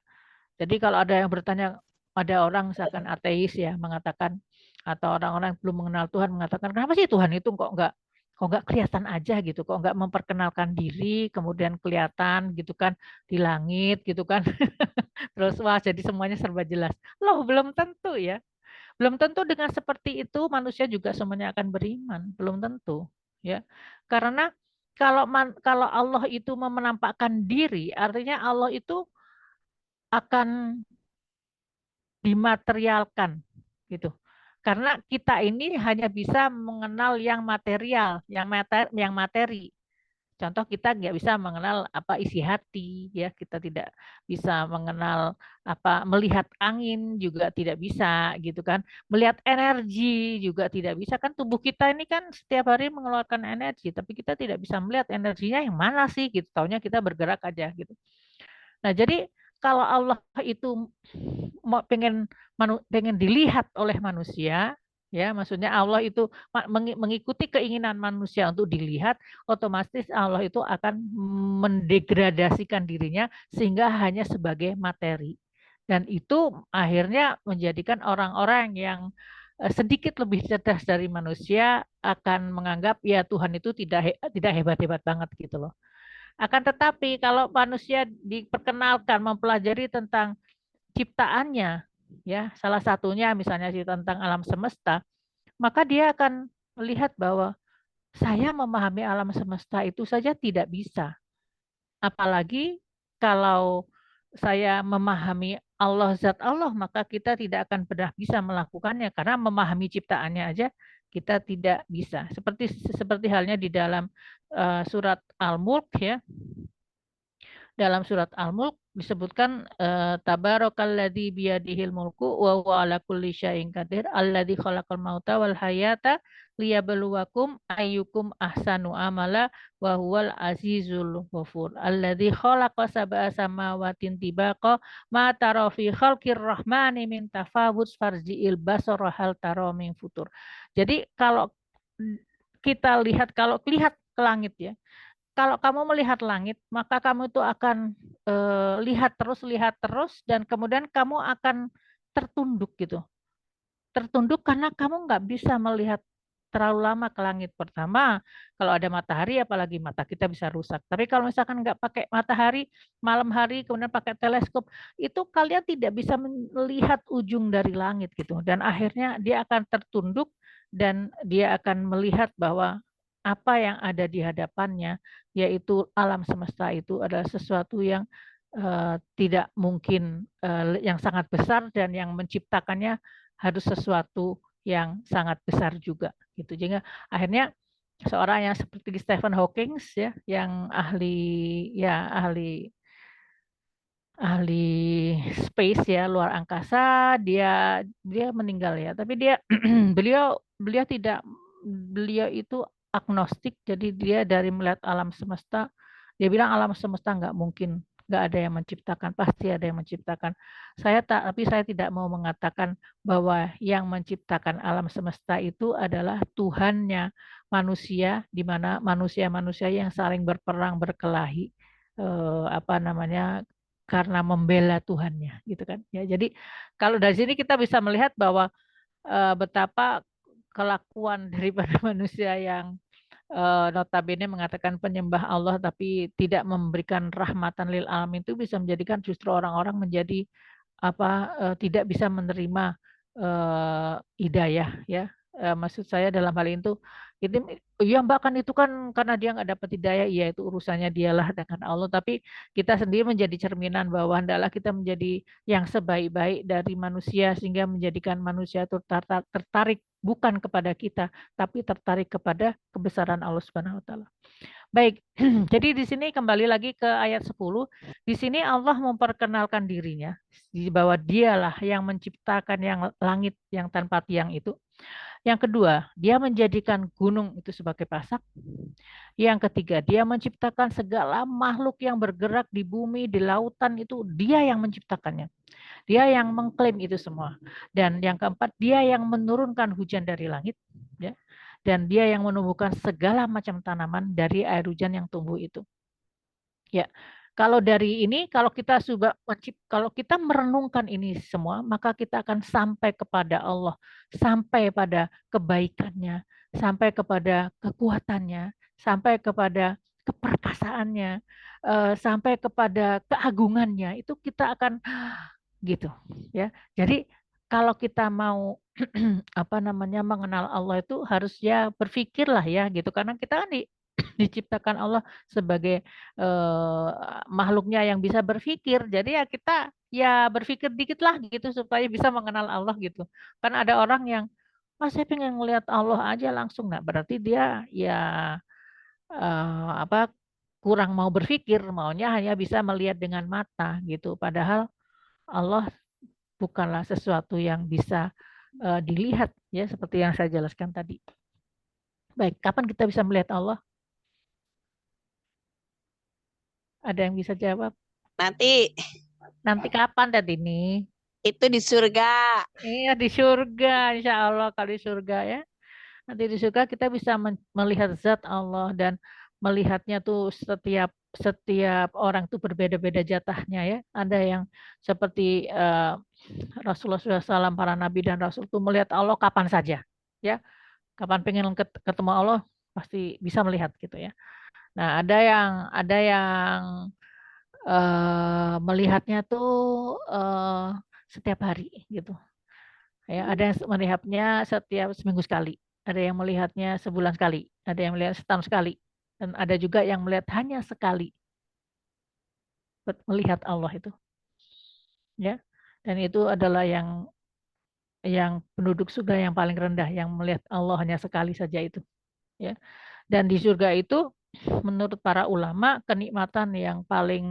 Jadi kalau ada yang bertanya, ada orang misalkan ateis ya mengatakan, atau orang-orang yang belum mengenal Tuhan mengatakan, kenapa sih Tuhan itu kok nggak kelihatan aja gitu, kok nggak memperkenalkan diri, kemudian kelihatan gitu kan di langit gitu kan, terus wah jadi semuanya serba jelas. Loh belum tentu ya, belum tentu dengan seperti itu manusia juga semuanya akan beriman, belum tentu ya, karena kalau Allah itu menampakkan diri, artinya Allah itu akan dimaterialkan gitu. Karena kita ini hanya bisa mengenal yang material, yang materi. Contoh, kita nggak bisa mengenal apa isi hati, ya kita tidak bisa mengenal apa melihat angin juga tidak bisa gitu kan, melihat energi juga tidak bisa kan, tubuh kita ini kan setiap hari mengeluarkan energi, tapi kita tidak bisa melihat energinya yang mana sih gitu, taunya kita bergerak aja gitu. Nah jadi kalau Allah itu pengen dilihat oleh manusia, ya maksudnya Allah itu mengikuti keinginan manusia untuk dilihat, otomatis Allah itu akan mendegradasikan dirinya sehingga hanya sebagai materi, dan itu akhirnya menjadikan orang-orang yang sedikit lebih cerdas dari manusia akan menganggap ya Tuhan itu tidak hebat-hebat banget gitu loh. Akan tetapi kalau manusia diperkenalkan mempelajari tentang ciptaannya, ya salah satunya misalnya tentang alam semesta, maka dia akan melihat bahwa saya memahami alam semesta itu saja tidak bisa. Apalagi kalau saya memahami Allah, zat Allah, maka kita tidak akan pernah bisa melakukannya, karena memahami ciptaannya aja kita tidak bisa. Seperti halnya di dalam surat Al-Mulk ya. Dalam surat Al-Mulk disebutkan tabarakalladzi biyadihil mulku wa huwa ala kulli syai'in qadir alladzi khalaqal mauta wal hayata liyabluwakum ayyukum ahsanu amala wa huwal azizul ghafur alladzi khalaqa sab'a samawatin tibaqa ma tara fi khalqir rahmani min tafawut farji'il basara hal tara min futur. Jadi kalau kita lihat ke langit ya, kalau kamu melihat langit, maka kamu itu akan lihat terus, dan kemudian kamu akan tertunduk gitu. Tertunduk karena kamu nggak bisa melihat terlalu lama ke langit. Pertama, kalau ada matahari, apalagi mata kita bisa rusak. Tapi kalau misalkan nggak pakai matahari, malam hari, kemudian pakai teleskop, itu kalian tidak bisa melihat ujung dari langit gitu. Dan akhirnya dia akan tertunduk, dan dia akan melihat bahwa apa yang ada di hadapannya, yaitu alam semesta itu adalah sesuatu yang tidak mungkin, yang sangat besar, dan yang menciptakannya harus sesuatu yang sangat besar juga gitu. Jadi akhirnya seorang yang seperti Stephen Hawking ya, yang ahli space ya, luar angkasa, dia meninggal ya. Tapi beliau itu agnostik, jadi dia dari melihat alam semesta, dia bilang alam semesta nggak mungkin nggak ada yang menciptakan, pasti ada yang menciptakan. Tapi saya tidak mau mengatakan bahwa yang menciptakan alam semesta itu adalah Tuhannya manusia, di mana manusia-manusia yang saling berperang berkelahi, karena membela Tuhannya gitu kan ya. Jadi kalau dari sini kita bisa melihat bahwa betapa kelakuan daripada manusia yang notabene mengatakan penyembah Allah tapi tidak memberikan rahmatan lil alamin itu bisa menjadikan justru orang-orang menjadi tidak bisa menerima hidayah ya. Maksud saya dalam hal itu ya Mbak, kan itu kan karena dia nggak dapat hidayah, ya itu urusannya dialah dengan Allah, tapi kita sendiri menjadi cerminan bahwa hendaklah kita menjadi yang sebaik-baik dari manusia sehingga menjadikan manusia itu tertarik bukan kepada kita tapi tertarik kepada kebesaran Allah Subhanahu wa taala. Baik, jadi di sini kembali lagi ke ayat 10. Di sini Allah memperkenalkan dirinya bahwa dialah yang menciptakan yang langit yang tanpa tiang itu. Yang kedua, dia menjadikan gunung itu sebagai pasak. Yang ketiga, dia menciptakan segala makhluk yang bergerak di bumi, di lautan, itu dia yang menciptakannya. Dia yang mengklaim itu semua. Dan yang keempat, dia yang menurunkan hujan dari langit, ya. Dan dia yang menumbuhkan segala macam tanaman dari air hujan yang tumbuh itu. Ya. Kalau dari ini, kalau kita merenungkan ini semua, maka kita akan sampai kepada Allah, sampai pada kebaikannya, sampai kepada kekuatannya, sampai kepada keperkasaannya, sampai kepada keagungannya. Itu kita akan gitu, ya. Jadi kalau kita mau mengenal Allah itu harus ya berpikirlah ya gitu, karena kita kan diciptakan Allah sebagai makhluknya yang bisa berpikir. Jadi ya kita ya berpikir dikit lah gitu supaya bisa mengenal Allah gitu. Kan ada orang yang saya pengen ngelihat Allah aja langsung. Nah, berarti dia ya kurang mau berpikir, maunya hanya bisa melihat dengan mata gitu. Padahal Allah bukanlah sesuatu yang bisa dilihat ya, seperti yang saya jelaskan tadi. Baik, kapan kita bisa melihat Allah? Ada yang bisa jawab? Nanti kapan tadi nih? Itu di surga. Iya, di surga, insya Allah. Kalau di surga ya, nanti di surga kita bisa melihat zat Allah, dan melihatnya tuh setiap orang tuh berbeda-beda jatahnya ya. Ada yang seperti Rasulullah SAW, para nabi dan rasul tuh melihat Allah kapan saja ya. Kapan pengen ketemu Allah pasti bisa melihat gitu ya. Nah, ada yang melihatnya tuh setiap hari gitu. Ya, ada yang melihatnya setiap seminggu sekali, ada yang melihatnya sebulan sekali, ada yang melihat setahun sekali, dan ada juga yang melihat hanya sekali melihat Allah itu. Ya. Dan itu adalah yang penduduk surga yang paling rendah, yang melihat Allah hanya sekali saja itu. Ya. Dan di surga itu menurut para ulama kenikmatan yang paling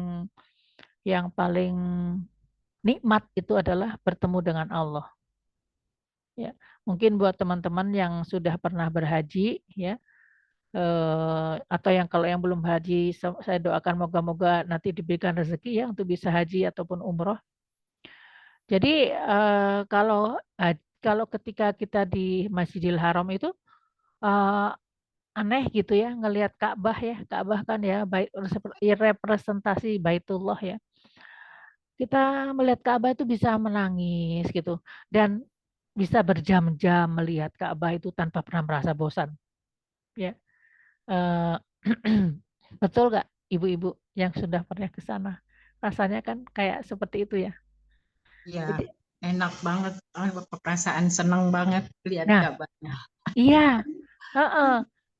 nikmat itu adalah bertemu dengan Allah. Ya, mungkin buat teman-teman yang sudah pernah berhaji ya, atau kalau yang belum haji, saya doakan moga-moga nanti diberikan rezeki ya untuk bisa haji ataupun umroh. Jadi kalau ketika kita di Masjidil Haram itu aneh gitu ya, ngelihat Ka'bah ya. Ka'bah kan ya representasi Baitullah ya. Kita melihat Ka'bah itu bisa menangis gitu, dan bisa berjam-jam melihat Ka'bah itu tanpa pernah merasa bosan. Ya, betul nggak ibu-ibu yang sudah pernah ke sana? Rasanya kan kayak seperti itu ya. Iya, enak banget, perasaan senang banget lihat Ka'bahnya. Iya,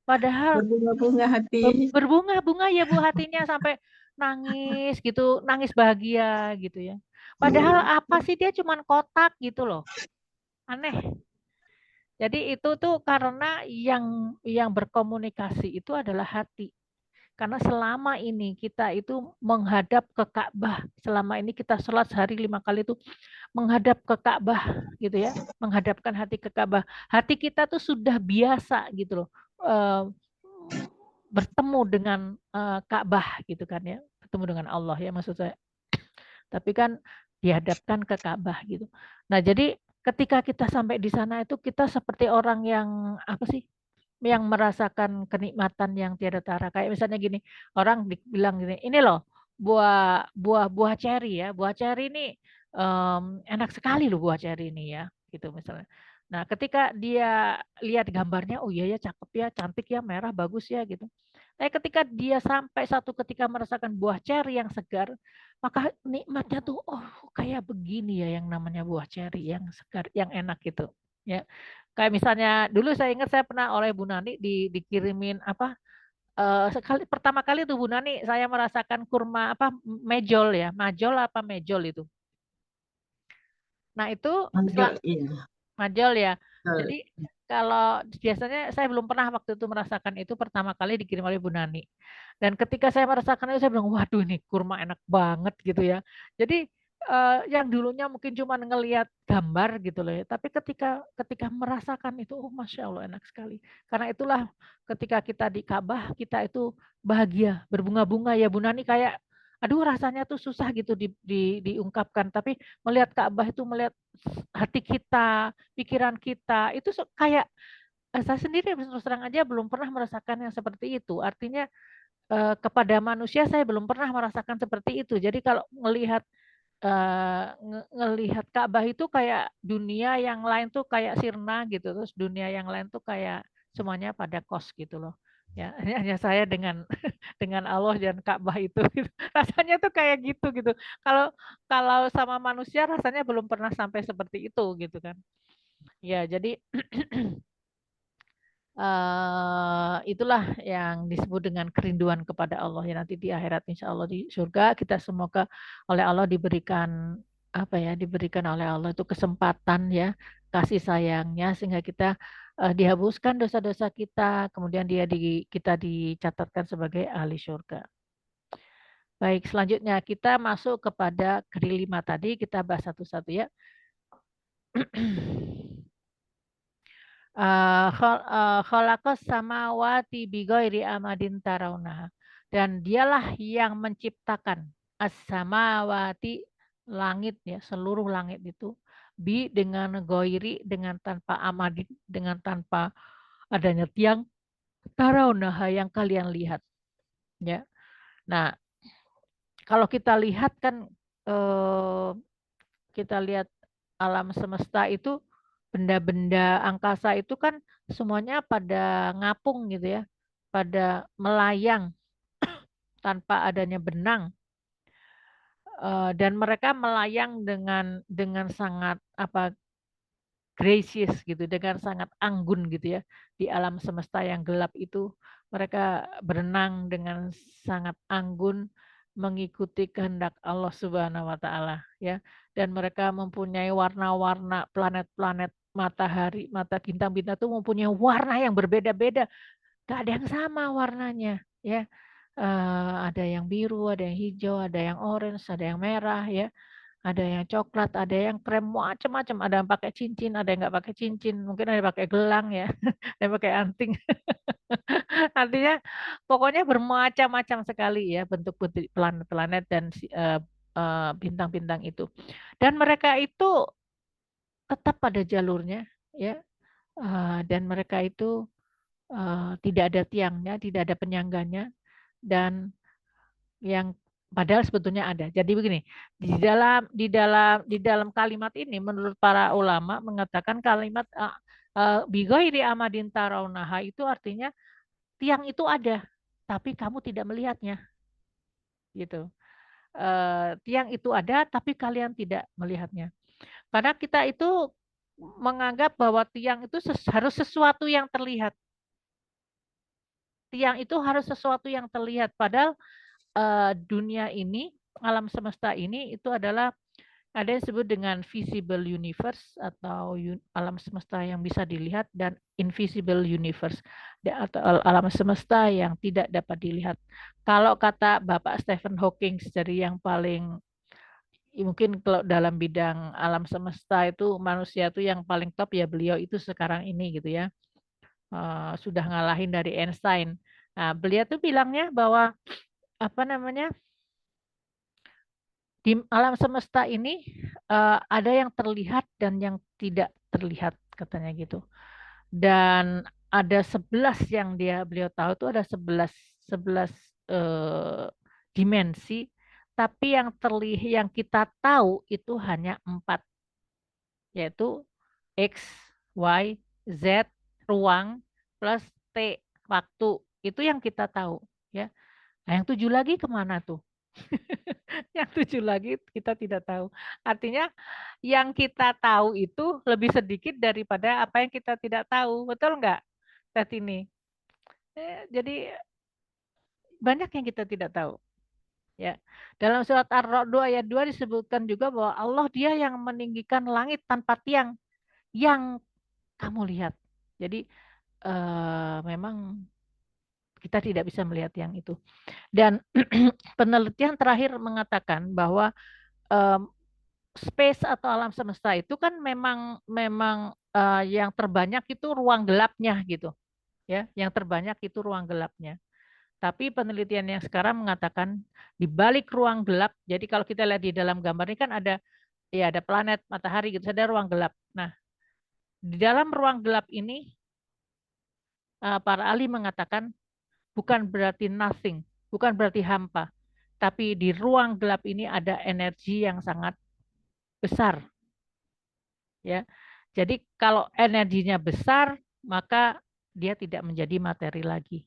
padahal berbunga-bunga hati. Berbunga-bunga ya Bu hatinya, sampai nangis gitu, nangis bahagia gitu ya. Padahal apa sih, dia cuman kotak gitu loh. Aneh. Jadi itu tuh karena yang berkomunikasi itu adalah hati. Karena selama ini kita itu menghadap ke Ka'bah, selama ini kita sholat sehari 5 kali itu menghadap ke Ka'bah gitu ya, menghadapkan hati ke Ka'bah. Hati kita tuh sudah biasa gitu loh, bertemu dengan Ka'bah gitu kan ya, bertemu dengan Allah ya maksud saya. Tapi kan dihadapkan ke Ka'bah gitu. Nah, jadi ketika kita sampai di sana itu kita seperti orang yang apa sih? Yang merasakan kenikmatan yang tiada tara. Kayak misalnya gini, orang bilang gini, ini loh buah ceri ya, buah ceri ini enak sekali loh buah ceri ini ya, gitu misalnya. Nah, ketika dia lihat gambarnya, oh iya ya cakep ya, cantik ya, merah bagus ya gitu. Tapi ketika dia sampai satu ketika merasakan buah ceri yang segar, maka nikmatnya tuh oh kayak begini ya yang namanya buah ceri yang segar, yang enak gitu. Ya. Kayak misalnya dulu saya ingat saya pernah oleh Bu Nani dikirimin apa pertama kali tuh Bu Nani saya merasakan kurma apa mejol ya, majol apa mejol itu. Nah, itu Iya. majol ya. Betul. Jadi kalau biasanya saya belum pernah waktu itu merasakan itu pertama kali dikirim oleh Bu Nani. Dan ketika saya merasakan itu saya bilang, waduh ini kurma enak banget gitu ya. Jadi yang dulunya mungkin cuma ngelihat gambar gitu loh ya. Tapi ketika merasakan itu, oh Masya Allah enak sekali. Karena itulah ketika kita di Ka'bah kita itu bahagia, berbunga-bunga ya Bu Nani kayak aduh rasanya tuh susah gitu diungkapkan. Tapi melihat Ka'bah itu melihat hati kita, pikiran kita itu kayak saya sendiri terus terang aja belum pernah merasakan yang seperti itu. Artinya kepada manusia saya belum pernah merasakan seperti itu. Jadi kalau ngelihat ngelihat Ka'bah itu kayak dunia yang lain tuh kayak sirna gitu, terus dunia yang lain tuh kayak semuanya pada kos gitu loh. Ya, hanya saya dengan dengan Allah dan Ka'bah itu gitu. Rasanya tuh kayak gitu gitu. Kalau kalau sama manusia rasanya belum pernah sampai seperti itu gitu kan. Ya, jadi itulah yang disebut dengan kerinduan kepada Allah ya nanti di akhirat insya Allah di surga kita semoga oleh Allah diberikan apa ya diberikan oleh Allah itu kesempatan ya kasih sayangnya sehingga kita dihapuskan dosa-dosa kita kemudian kita dicatatkan sebagai ahli surga. Baik, selanjutnya kita masuk kepada kelima tadi kita bahas satu-satu ya. Khalaqas samawati bighairi amadin tarawnaha. Dan dialah yang menciptakan as-samawati langit ya, seluruh langit itu dengan goiri dengan tanpa amadin, dengan tanpa adanya tiang tarawnaha yang kalian lihat ya. Nah, kalau kita lihat kan kita lihat alam semesta itu benda-benda angkasa itu kan semuanya pada ngapung gitu ya, pada melayang tanpa adanya benang. Dan mereka melayang dengan sangat apa gracious gitu, dengan sangat anggun gitu ya di alam semesta yang gelap itu. Mereka berenang dengan sangat anggun mengikuti kehendak Allah Subhanahu wa taala ya. Dan mereka mempunyai warna-warna planet-planet matahari, mata bintang-bintang itu mempunyai warna yang berbeda-beda. Gak ada yang sama warnanya ya. Ada yang biru, ada yang hijau, ada yang orange, ada yang merah ya. Ada yang coklat, ada yang krem, macam-macam. Ada yang pakai cincin, ada yang nggak pakai cincin. Mungkin ada yang pakai gelang ya, ada yang pakai anting. Artinya pokoknya bermacam-macam sekali ya bentuk planet-planet dan bintang-bintang itu. Dan mereka itu tetap pada jalurnya ya. Dan mereka itu tidak ada tiangnya, tidak ada penyangganya dan yang padahal sebetulnya ada. Jadi begini, di dalam kalimat ini menurut para ulama mengatakan kalimat bighairi amadin tarawnaha itu artinya tiang itu ada, tapi kamu tidak melihatnya. Gitu. Tiang itu ada tapi kalian tidak melihatnya. Karena kita itu menganggap bahwa tiang itu harus sesuatu yang terlihat. Tiang itu harus sesuatu yang terlihat padahal dunia ini, alam semesta ini itu adalah Ada yang disebut dengan visible universe atau alam semesta yang bisa dilihat, dan invisible universe atau alam semesta yang tidak dapat dilihat. Kalau kata Bapak Stephen Hawking dari yang paling mungkin kalau dalam bidang alam semesta itu manusia itu yang paling top ya beliau itu sekarang ini gitu ya. Sudah ngalahin dari Einstein. Nah, beliau tuh bilangnya bahwa apa namanya? Di alam semesta ini ada yang terlihat dan yang tidak terlihat katanya gitu. Dan ada 11 yang beliau tahu itu ada 11 dimensi, tapi yang kita tahu itu hanya 4, yaitu X, Y, Z, ruang, plus T, waktu. Itu yang kita tahu, ya. Nah, yang 7 lagi kemana tuh? Yang 7 lagi kita tidak tahu. Artinya yang kita tahu itu lebih sedikit daripada apa yang kita tidak tahu. Betul nggak, Tini? Jadi banyak yang kita tidak tahu. Ya. Dalam surat Ar-Ra'd ayat 2 disebutkan juga bahwa Allah dia yang meninggikan langit tanpa tiang yang kamu lihat. Jadi memang kita tidak bisa melihat yang itu. Dan penelitian terakhir mengatakan bahwa space atau alam semesta itu kan memang yang terbanyak itu ruang gelapnya gitu. Ya, yang terbanyak itu ruang gelapnya. Tapi penelitian yang sekarang mengatakan di balik ruang gelap, jadi kalau kita lihat di dalam gambar ini kan ada planet, matahari gitu, ada ruang gelap. Nah, di dalam ruang gelap ini para ahli mengatakan bukan berarti nothing, bukan berarti hampa, tapi di ruang gelap ini ada energi yang sangat besar. Ya, jadi kalau energinya besar, maka dia tidak menjadi materi lagi.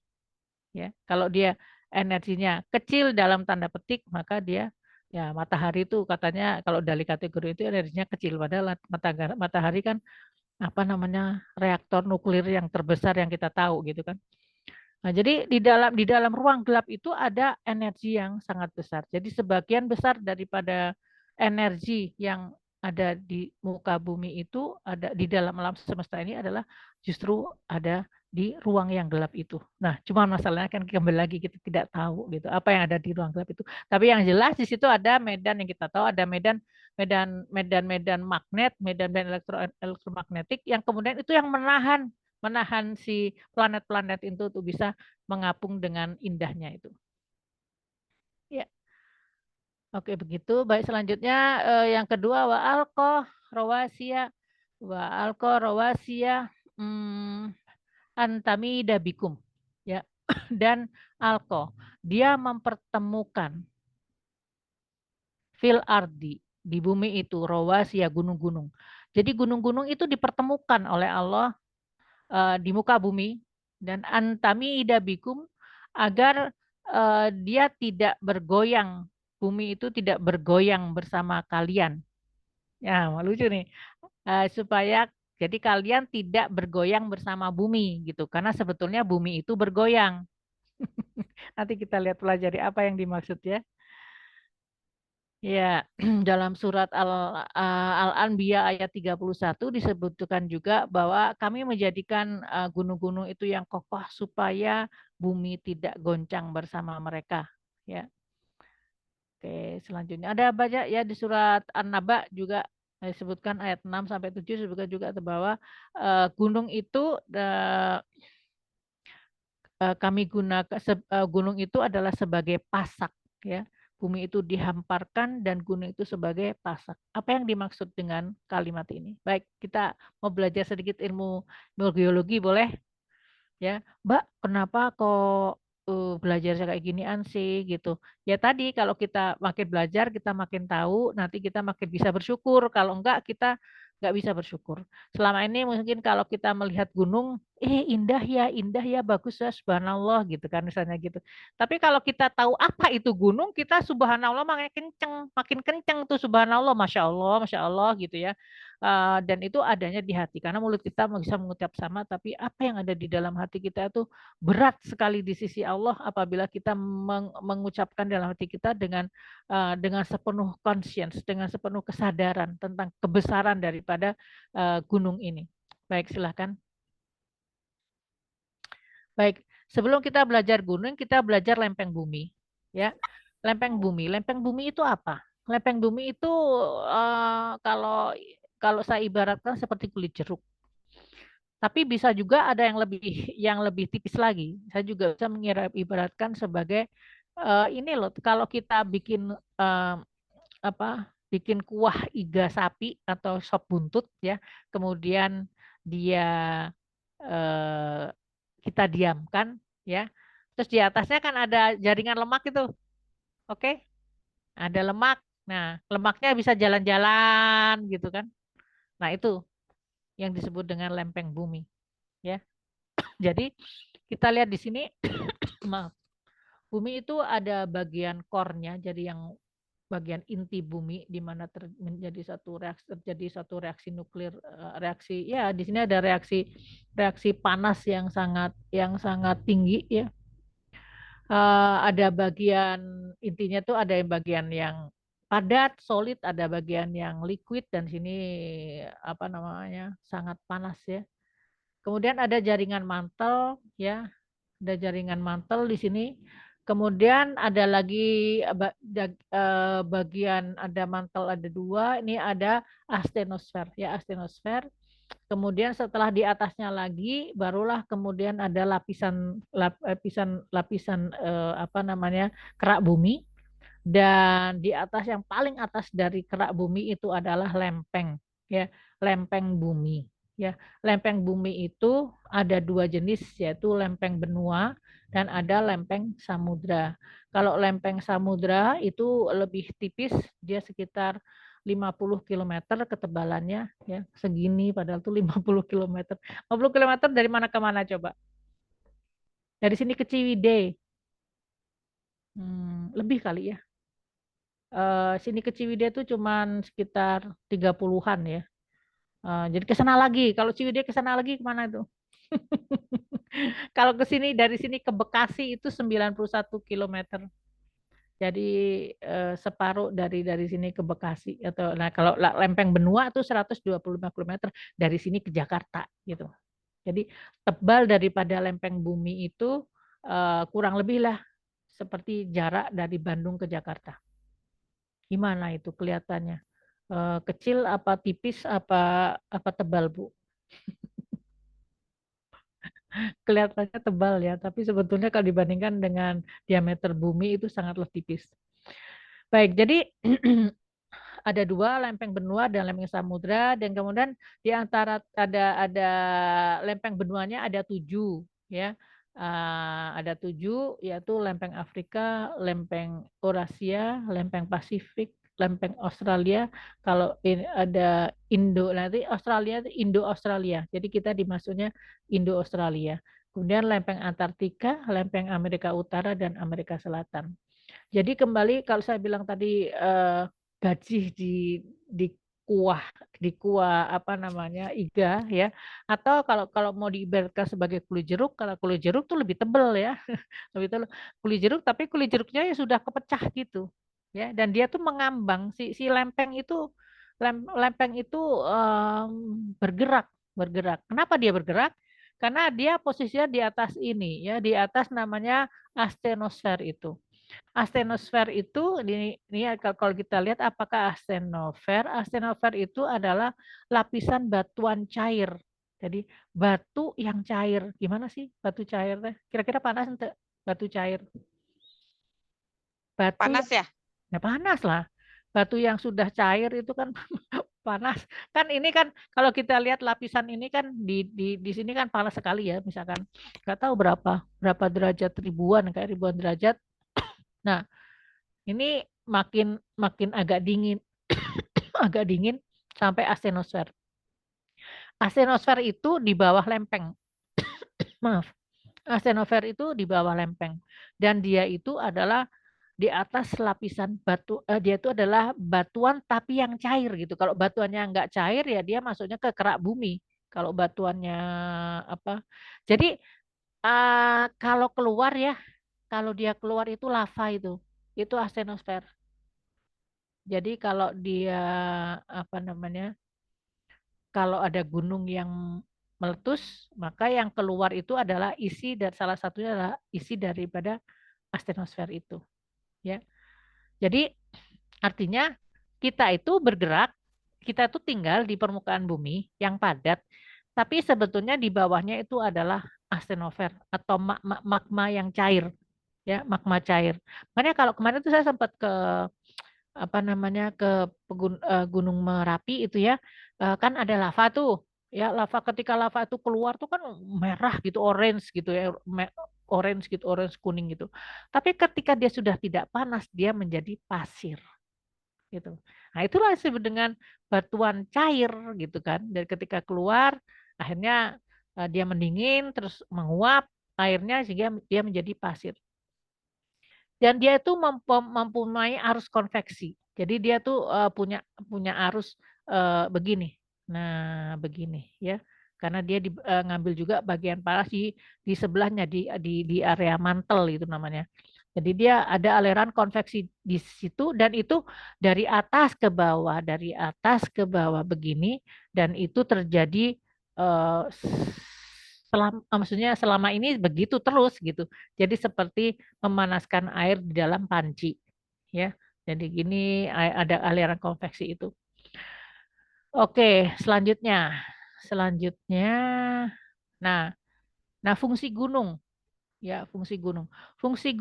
Ya, kalau dia energinya kecil dalam tanda petik, maka dia ya matahari itu katanya kalau dari kategori itu energinya kecil, padahal matahari kan apa namanya reaktor nuklir yang terbesar yang kita tahu gitu kan. Nah, jadi di dalam ruang gelap itu ada energi yang sangat besar. Jadi sebagian besar daripada energi yang ada di muka bumi itu ada di dalam alam semesta ini adalah justru ada di ruang yang gelap itu. Nah, cuma masalahnya kan kembali lagi kita tidak tahu gitu apa yang ada di ruang gelap itu. Tapi yang jelas di situ ada medan yang kita tahu, ada medan magnet, medan elektromagnetik yang kemudian itu yang menahan si planet-planet itu untuk bisa mengapung dengan indahnya itu. Ya. Oke, begitu. Baik, selanjutnya yang kedua wa alqa rawasia antamida bikum. Ya. Dan alqa, dia mempertemukan fil ardi, di bumi itu rawasia gunung-gunung. Jadi gunung-gunung itu dipertemukan oleh Allah di muka bumi dan antamida bikum agar dia tidak bergoyang, bumi itu tidak bergoyang bersama kalian. Ya, lucu nih. Supaya jadi kalian tidak bergoyang bersama bumi gitu, karena sebetulnya bumi itu bergoyang. Nanti kita lihat pelajari apa yang dimaksud ya. Ya, dalam surat Al-Anbiya ayat 31 disebutkan juga bahwa kami menjadikan gunung-gunung itu yang kokoh supaya bumi tidak goncang bersama mereka. Ya. Oke, selanjutnya ada banyak ya di surat An-Naba juga disebutkan ayat 6 sampai 7 disebutkan juga bahwa gunung itu kami gunakan gunung itu adalah sebagai pasak ya. Bumi itu dihamparkan dan gunung itu sebagai pasak. Apa yang dimaksud dengan kalimat ini? Baik, kita mau belajar sedikit ilmu geologi boleh? Ya, Mbak, kenapa kok belajar kayak ginian sih gitu? Ya tadi kalau kita makin belajar, kita makin tahu, nanti kita makin bisa bersyukur. Kalau enggak, kita enggak bisa bersyukur. Selama ini mungkin kalau kita melihat gunung, indah ya, bagus ya, subhanallah gitu kan misalnya gitu. Tapi kalau kita tahu apa itu gunung, kita subhanallah makin kenceng tuh subhanallah, masya Allah gitu ya. Dan itu adanya di hati karena mulut kita bisa mengucap sama, tapi apa yang ada di dalam hati kita itu berat sekali di sisi Allah apabila kita mengucapkan dalam hati kita dengan sepenuh conscience, dengan sepenuh kesadaran tentang kebesaran daripada gunung ini. Baik, silahkan. Baik, sebelum kita belajar gunung, kita belajar lempeng bumi. Ya, lempeng bumi itu apa? Lempeng bumi itu kalau saya ibaratkan seperti kulit jeruk. Tapi bisa juga ada yang lebih tipis lagi. Saya juga bisa mengibaratkan sebagai ini loh. Kalau kita bikin bikin kuah iga sapi atau sop buntut ya, kemudian dia kita diamkan ya. Terus di atasnya kan ada jaringan lemak itu. Oke? Ada lemak. Nah, lemaknya bisa jalan-jalan gitu kan. Nah, itu yang disebut dengan lempeng bumi ya. Jadi kita lihat di sini maaf. Bumi itu ada bagian core-nya, jadi yang bagian inti bumi di mana terjadi satu reaksi nuklir, reaksi ya di sini ada reaksi panas yang sangat tinggi ya. Ada bagian intinya tuh ada bagian yang padat, solid, ada bagian yang liquid dan sini apa namanya sangat panas ya. Kemudian ada jaringan mantel ya, ada jaringan mantel di sini. Kemudian ada lagi bagian ada mantel ada dua. Ini ada astenosfer ya, astenosfer. Kemudian setelah di atasnya lagi barulah kemudian ada lapisan apa namanya kerak bumi. Dan di atas yang paling atas dari kerak bumi itu adalah lempeng ya, lempeng bumi ya. Lempeng bumi itu ada dua jenis yaitu lempeng benua dan ada lempeng samudra. Kalau lempeng samudra itu lebih tipis, dia sekitar 50 km ketebalannya ya, segini padahal tuh 50 km. 50 km dari mana ke mana coba? Dari sini ke Ciwidey. Lebih kali ya. Sini ke Ciwidey itu cuman sekitar 30-an ya. Jadi ke sana lagi. Kalau Ciwidey ke sana lagi kemana itu? Kalau ke sini dari sini ke Bekasi itu 91 km. Jadi separuh dari sini ke Bekasi atau nah kalau lempeng benua itu 125 km dari sini ke Jakarta gitu. Jadi tebal daripada lempeng bumi itu kurang lebih lah seperti jarak dari Bandung ke Jakarta. Gimana itu kelihatannya? Kecil apa tipis apa tebal, Bu? Kelihatannya tebal ya, tapi sebetulnya kalau dibandingkan dengan diameter bumi itu sangatlah tipis. Baik, jadi ada dua, lempeng benua dan lempeng samudra, dan kemudian di antara ada lempeng benuanya ada 7 ya. Ada 7 yaitu lempeng Afrika, lempeng Eurasia, lempeng Pasifik, lempeng Australia. Kalau ada Indo, nanti Australia itu Indo-Australia. Jadi kita dimaksudnya Indo-Australia. Kemudian lempeng Antartika, lempeng Amerika Utara dan Amerika Selatan. Jadi kembali kalau saya bilang tadi gajih di kuah apa namanya iga ya, atau kalau mau diibaratkan sebagai kulit jeruk, kalau kulit jeruk tuh lebih tebal ya, lebih tebal kulit jeruk, tapi kulit jeruknya ya sudah kepecah gitu ya, dan dia tuh mengambang si lempeng itu bergerak. Kenapa dia bergerak? Karena dia posisinya di atas ini ya, di atas namanya astenosfer itu. Astenosfer itu ini kalau kita lihat apakah astenosfer? Astenosfer itu adalah lapisan batuan cair. Jadi batu yang cair. Gimana sih batu cair? Kira-kira panas enggak batu cair? Batu Panas ya? Ya panas lah. Batu yang sudah cair itu kan panas. Kan ini kan kalau kita lihat lapisan ini kan di sini kan panas sekali ya, misalkan nggak tahu berapa derajat, kayak ribuan derajat. Nah, ini makin agak dingin agak dingin sampai astenosfer. Astenosfer itu di bawah lempeng. Maaf, astenosfer itu di bawah lempeng dan dia itu adalah di atas lapisan batu. Dia itu adalah batuan tapi yang cair gitu. Kalau batuannya nggak cair ya dia masuknya ke kerak bumi. Kalau batuannya apa? Jadi kalau keluar ya, kalau dia keluar itu lava itu astenosfer. Jadi kalau dia apa namanya? Kalau ada gunung yang meletus, maka yang keluar itu adalah isi dan salah satunya adalah isi daripada astenosfer itu, ya. Jadi artinya kita itu bergerak, kita itu tinggal di permukaan bumi yang padat, tapi sebetulnya di bawahnya itu adalah astenosfer atau magma yang cair, ya, magma cair. Makanya kalau kemarin itu saya sempat ke apa namanya ke Gunung Merapi itu ya, kan ada lava tuh. Ya, lava ketika lava itu keluar tuh kan merah gitu, orange gitu ya, orange gitu, orange kuning gitu. Tapi ketika dia sudah tidak panas, dia menjadi pasir gitu. Nah, itulah disebut dengan batuan cair gitu kan. Dan ketika keluar akhirnya dia mendingin terus menguap airnya sehingga dia menjadi pasir. Dan dia itu mempunyai arus konveksi. Jadi dia tuh punya arus begini. Nah, begini ya. Karena dia ngambil juga bagian panas di sebelahnya di area mantel itu namanya. Jadi dia ada aliran konveksi di situ dan itu dari atas ke bawah begini dan itu terjadi maksudnya selama ini begitu terus gitu. Jadi seperti memanaskan air di dalam panci, ya. Jadi gini ada aliran konveksi itu. Oke, selanjutnya, nah fungsi gunung. Ya, fungsi gunung. Fungsi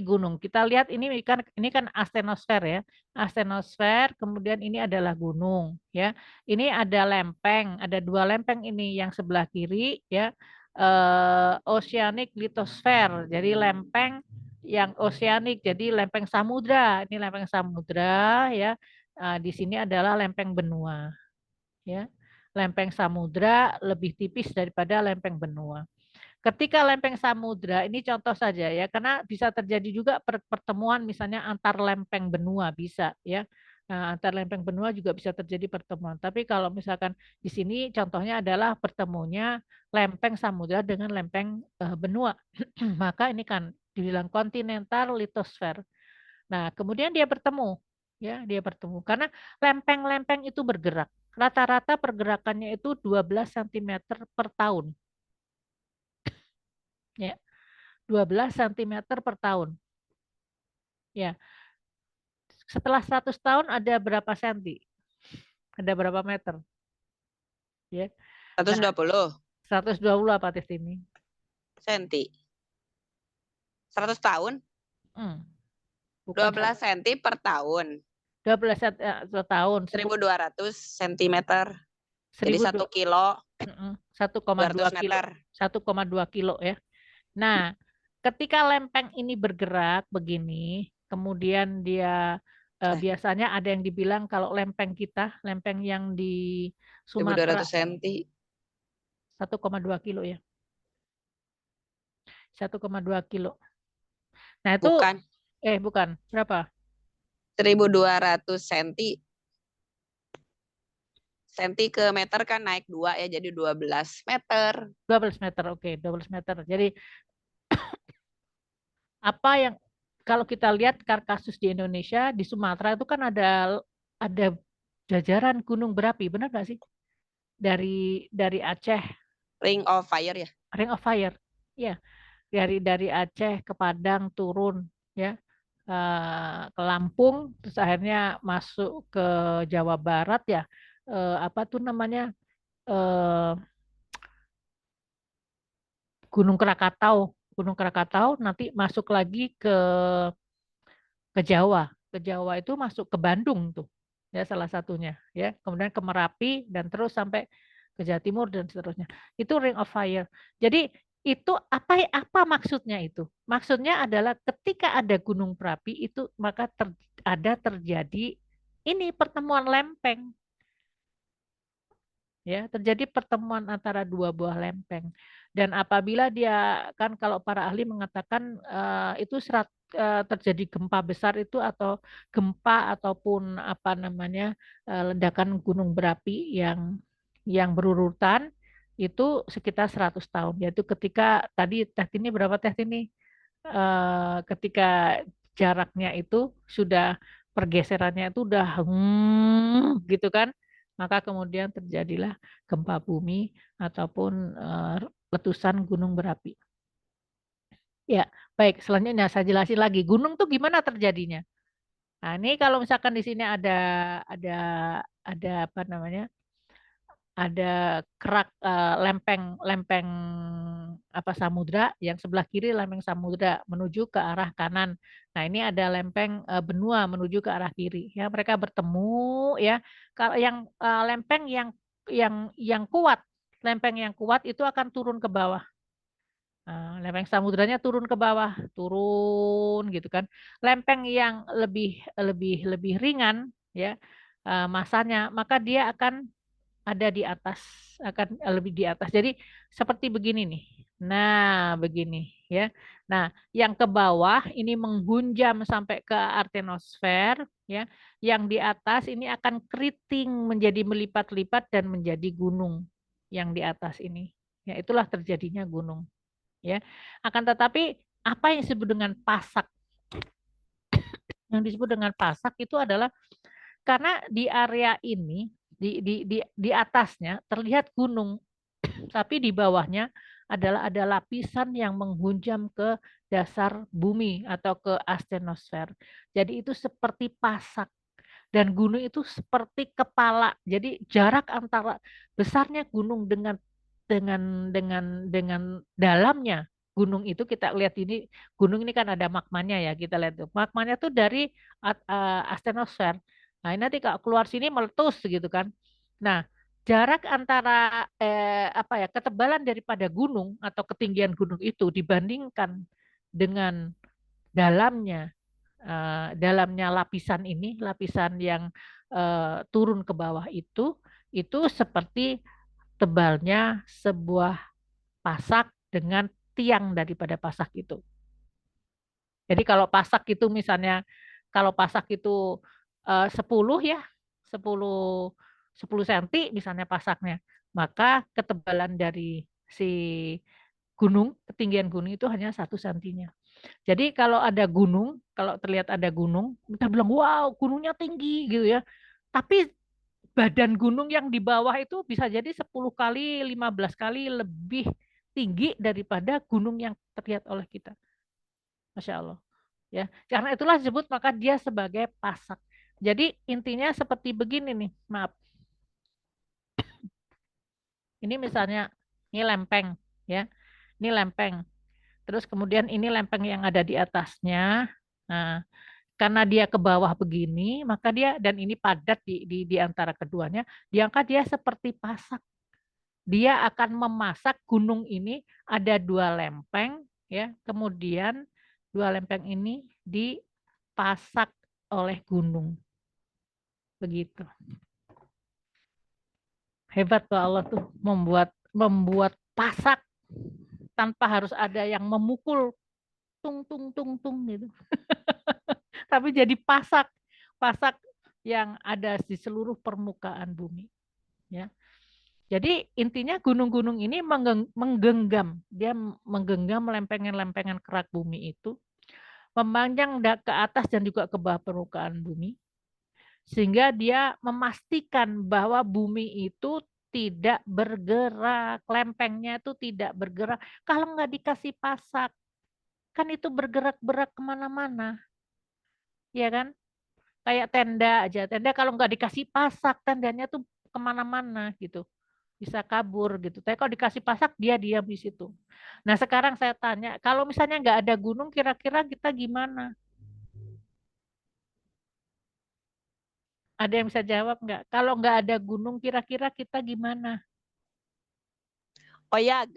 gunung. Kita lihat ini kan astenosfer ya. Astenosfer, kemudian ini adalah gunung ya. Ini ada lempeng, ada dua lempeng ini yang sebelah kiri ya. Oceanic lithosfer. Jadi lempeng yang oceanic, jadi lempeng samudra. Ini lempeng samudra ya. Di sini adalah lempeng benua ya. Lempeng samudra lebih tipis daripada lempeng benua. Ketika lempeng samudra, ini contoh saja ya, karena bisa terjadi juga pertemuan misalnya antar lempeng benua bisa ya. Nah, antar lempeng benua juga bisa terjadi pertemuan. Tapi kalau misalkan di sini contohnya adalah pertemunya lempeng samudra dengan lempeng benua. Maka ini kan dibilang continental lithosfer. Nah, kemudian dia bertemu ya, dia bertemu karena lempeng-lempeng itu bergerak. Rata-rata pergerakannya itu 12 cm per tahun. Ya, 12 cm per tahun. Ya, setelah 100 tahun ada berapa senti? Ada berapa meter? Ya. 120 120 apa tes ini? senti. 100 tahun? Bukan 12 senti per tahun. 12 tahun. 1.200 cm. Jadi 1 kilo. 1,2 kilo. 1,2 kilo ya. Nah, ketika lempeng ini bergerak begini, kemudian dia biasanya ada yang dibilang kalau lempeng kita, lempeng yang di Sumatera 1.200 cm. 1,2 kilo ya. 1,2 kilo. Nah, itu bukan. Bukan. Berapa? 1.200 cm. Senti ke meter kan naik 2 ya, jadi 12 meter. 12 meter, oke, 12 meter. Jadi apa yang kalau kita lihat kasus di Indonesia, di Sumatera itu kan ada jajaran gunung berapi, benar nggak sih? Dari Aceh. Ring of Fire ya? Ring of Fire, ya. Dari Aceh ke Padang turun, ya, ke Lampung, terus akhirnya masuk ke Jawa Barat ya. Apa tuh namanya? Gunung Krakatau nanti masuk lagi ke Jawa. Ke Jawa itu masuk ke Bandung tuh. Ya salah satunya ya. Kemudian ke Merapi dan terus sampai ke Jawa Timur dan seterusnya. Itu Ring of Fire. Jadi itu apa maksudnya itu? Maksudnya adalah ketika ada gunung berapi itu maka terjadi ini pertemuan lempeng. Ya, terjadi pertemuan antara dua buah lempeng. Dan apabila dia, kan kalau para ahli mengatakan itu terjadi gempa besar itu, atau gempa ataupun apa namanya, ledakan gunung berapi yang berurutan itu sekitar 100 tahun. Yaitu ketika tadi Teh ini berapa Teh ini? Ketika jaraknya itu sudah, pergeserannya itu udah gitu kan, maka kemudian terjadilah gempa bumi ataupun letusan gunung berapi. Ya, baik. Selanjutnya saya jelasin lagi. Gunung tuh gimana terjadinya? Nah, ini kalau misalkan di sini ada ada apa namanya? Ada kerak lempeng apa samudra, yang sebelah kiri lempeng samudra menuju ke arah kanan. Nah, ini ada lempeng benua menuju ke arah kiri. Ya, mereka bertemu ya. Kalau yang lempeng yang kuat, lempeng yang kuat itu akan turun ke bawah. Nah, lempeng samudranya turun ke bawah, turun gitu kan. Lempeng yang lebih lebih lebih ringan ya masanya, maka dia akan ada di atas, akan lebih di atas. Jadi seperti begini nih. Nah, begini ya. Nah, yang ke bawah ini menghunjam sampai ke artenosfer ya. Yang di atas ini akan keriting menjadi melipat-lipat dan menjadi gunung yang di atas ini. Ya, itulah terjadinya gunung ya. Akan tetapi apa yang disebut dengan pasak? Yang disebut dengan pasak itu adalah karena di area ini di atasnya terlihat gunung, tapi di bawahnya adalah ada lapisan yang menghunjam ke dasar bumi atau ke astenosfer. Jadi itu seperti pasak, dan gunung itu seperti kepala. Jadi jarak antara besarnya gunung dengan dalamnya gunung itu, kita lihat ini gunung ini kan ada magmanya ya, kita lihat tuh magmanya tuh dari astenosfer. Nah, ini nanti kalau keluar sini meletus gitu kan. Nah, jarak antara apa ya, ketebalan daripada gunung atau ketinggian gunung itu dibandingkan dengan dalamnya dalamnya lapisan ini, lapisan yang turun ke bawah itu seperti tebalnya sebuah pasak dengan tiang daripada pasak itu. Jadi kalau pasak itu misalnya, kalau pasak itu 10 ya, 10 10 cm misalnya pasaknya, maka ketebalan dari si gunung, ketinggian gunung itu hanya 1 cm-nya. Jadi kalau ada gunung, kalau terlihat ada gunung, kita bilang wow, gunungnya tinggi gitu ya. Tapi badan gunung yang di bawah itu bisa jadi 10 kali, 15 kali lebih tinggi daripada gunung yang terlihat oleh kita. Masya Allah. Ya, karena itulah disebut maka dia sebagai pasak. Jadi intinya seperti begini nih, maaf. Ini misalnya ini lempeng ya. Ini lempeng. Terus kemudian ini lempeng yang ada di atasnya. Nah, karena dia ke bawah begini, maka dia, dan ini padat di antara keduanya, diangkat dia seperti pasak. Dia akan memasak gunung ini, ada 2 lempeng ya. Kemudian 2 lempeng ini dipasak oleh gunung. Begitu. Hebat tuh Allah tuh membuat pasak tanpa harus ada yang memukul tung tung tung tung gitu. Tapi jadi pasak yang ada di seluruh permukaan bumi ya. Jadi intinya gunung-gunung ini menggenggam, dia menggenggam lempengan-lempengan kerak bumi itu, memanjang ke atas dan juga ke bawah permukaan bumi, sehingga dia memastikan bahwa bumi itu tidak bergerak, lempengnya itu tidak bergerak. Kalau nggak dikasih pasak, kan itu bergerak-gerak kemana-mana, ya kan? Kayak tenda aja, tenda kalau nggak dikasih pasak, tendanya tuh kemana-mana gitu, bisa kabur gitu. Tapi kalau dikasih pasak, dia diam di situ. Nah sekarang saya tanya, kalau misalnya nggak ada gunung, kira-kira kita gimana? Ada yang bisa jawab nggak? Kalau nggak ada gunung, kira-kira kita gimana? Oyag.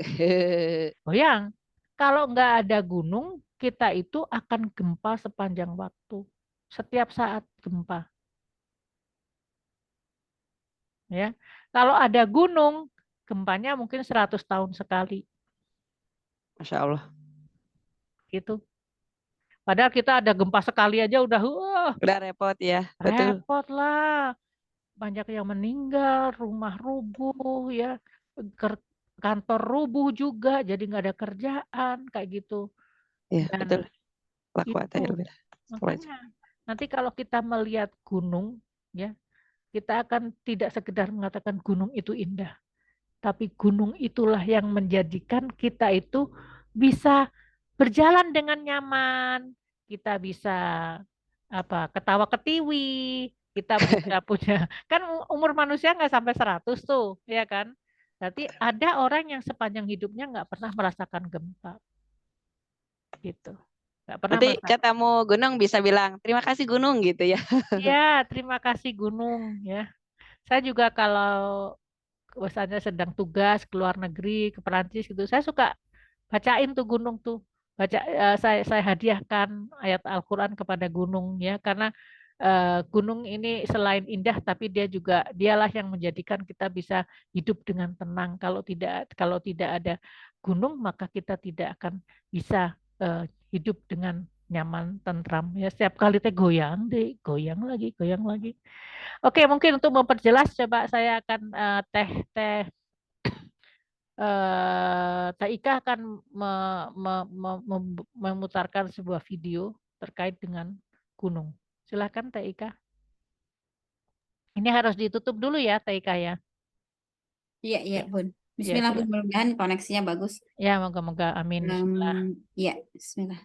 Goyang. Kalau nggak ada gunung, kita itu akan gempa sepanjang waktu. Setiap saat gempa. Ya. Kalau ada gunung, gempanya mungkin 100 tahun sekali Masya Allah. gitu. Padahal kita ada gempa sekali aja udah wah, Udah repot ya, betul. repot lah. Banyak yang meninggal, rumah rubuh ya, kantor rubuh juga, jadi nggak ada kerjaan kayak gitu. Iya, Dan betul. La quwata itu illa billah. makanya nanti kalau kita melihat gunung ya, kita akan tidak sekedar mengatakan gunung itu indah, tapi gunung itulah yang menjadikan kita itu bisa berjalan dengan nyaman, kita bisa ketawa ketiwi, kita bisa punya kan umur manusia nggak sampai 100 tuh, ya kan? Berarti ada orang yang sepanjang hidupnya nggak pernah merasakan gempa, gitu. Nggak pernah Nanti merasakan. ketemu gunung bisa bilang, terima kasih gunung gitu ya. Ya, terima kasih gunung ya. Saya juga kalau misalnya sedang tugas ke luar negeri, ke Perancis gitu, saya suka bacain tuh gunung tuh. Saya hadiahkan ayat Al-Qur'an kepada gunung ya, karena gunung ini selain indah tapi dialah yang menjadikan kita bisa hidup dengan tenang. Kalau tidak ada gunung maka kita tidak akan bisa hidup dengan nyaman, tentram ya. Setiap kali teh goyang deh, goyang lagi, goyang lagi. Oke, mungkin untuk memperjelas coba saya akan Teh Ika akan memutarkan sebuah video terkait dengan gunung. Silakan Teh Ika. Ini harus ditutup dulu ya Teh Ika ya. Iya, iya, Bun. Ya, Bismillah, Bun. silakan. Mudah-mudahan koneksinya bagus. Ya, moga-moga amin. Bismillah. Iya, Bismillah.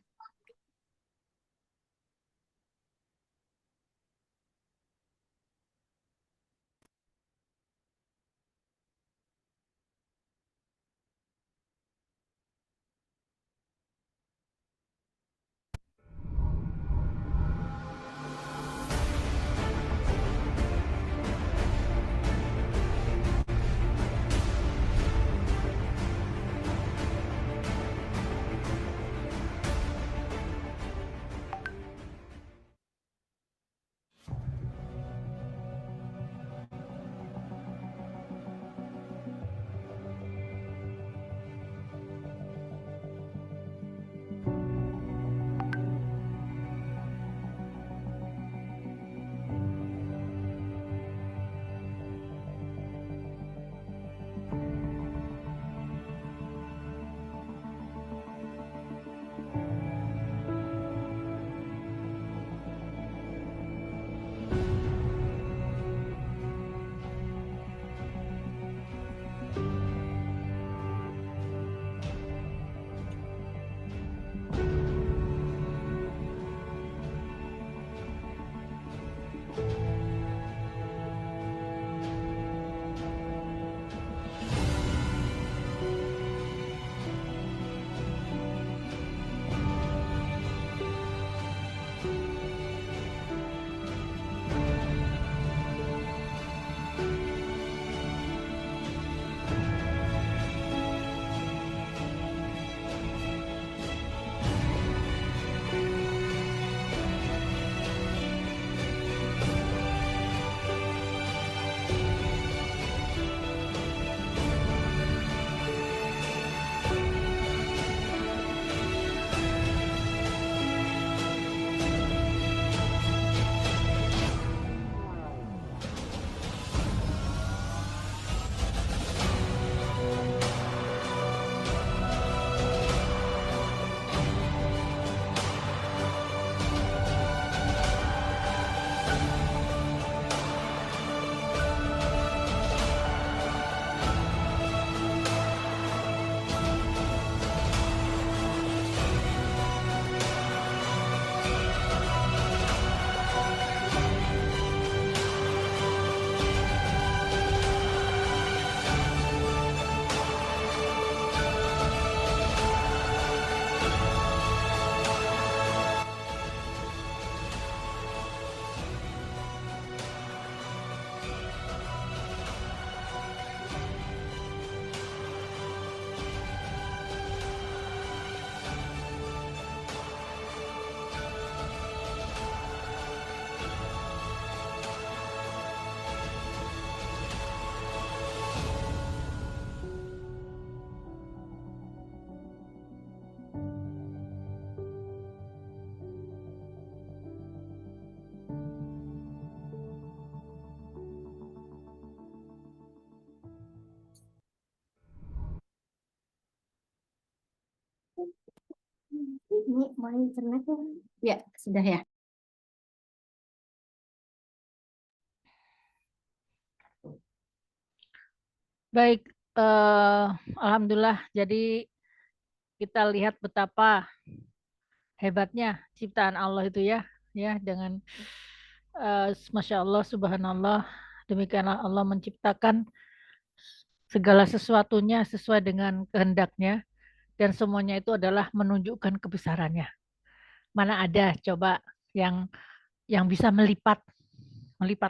Ini mau internet ya? Ya, sudah ya. Baik, alhamdulillah. Jadi kita lihat betapa hebatnya ciptaan Allah itu ya, dengan masya Allah, subhanallah. Demikianlah Allah menciptakan segala sesuatunya sesuai dengan kehendaknya dan semuanya itu adalah menunjukkan kebesarannya. Mana ada coba yang bisa melipat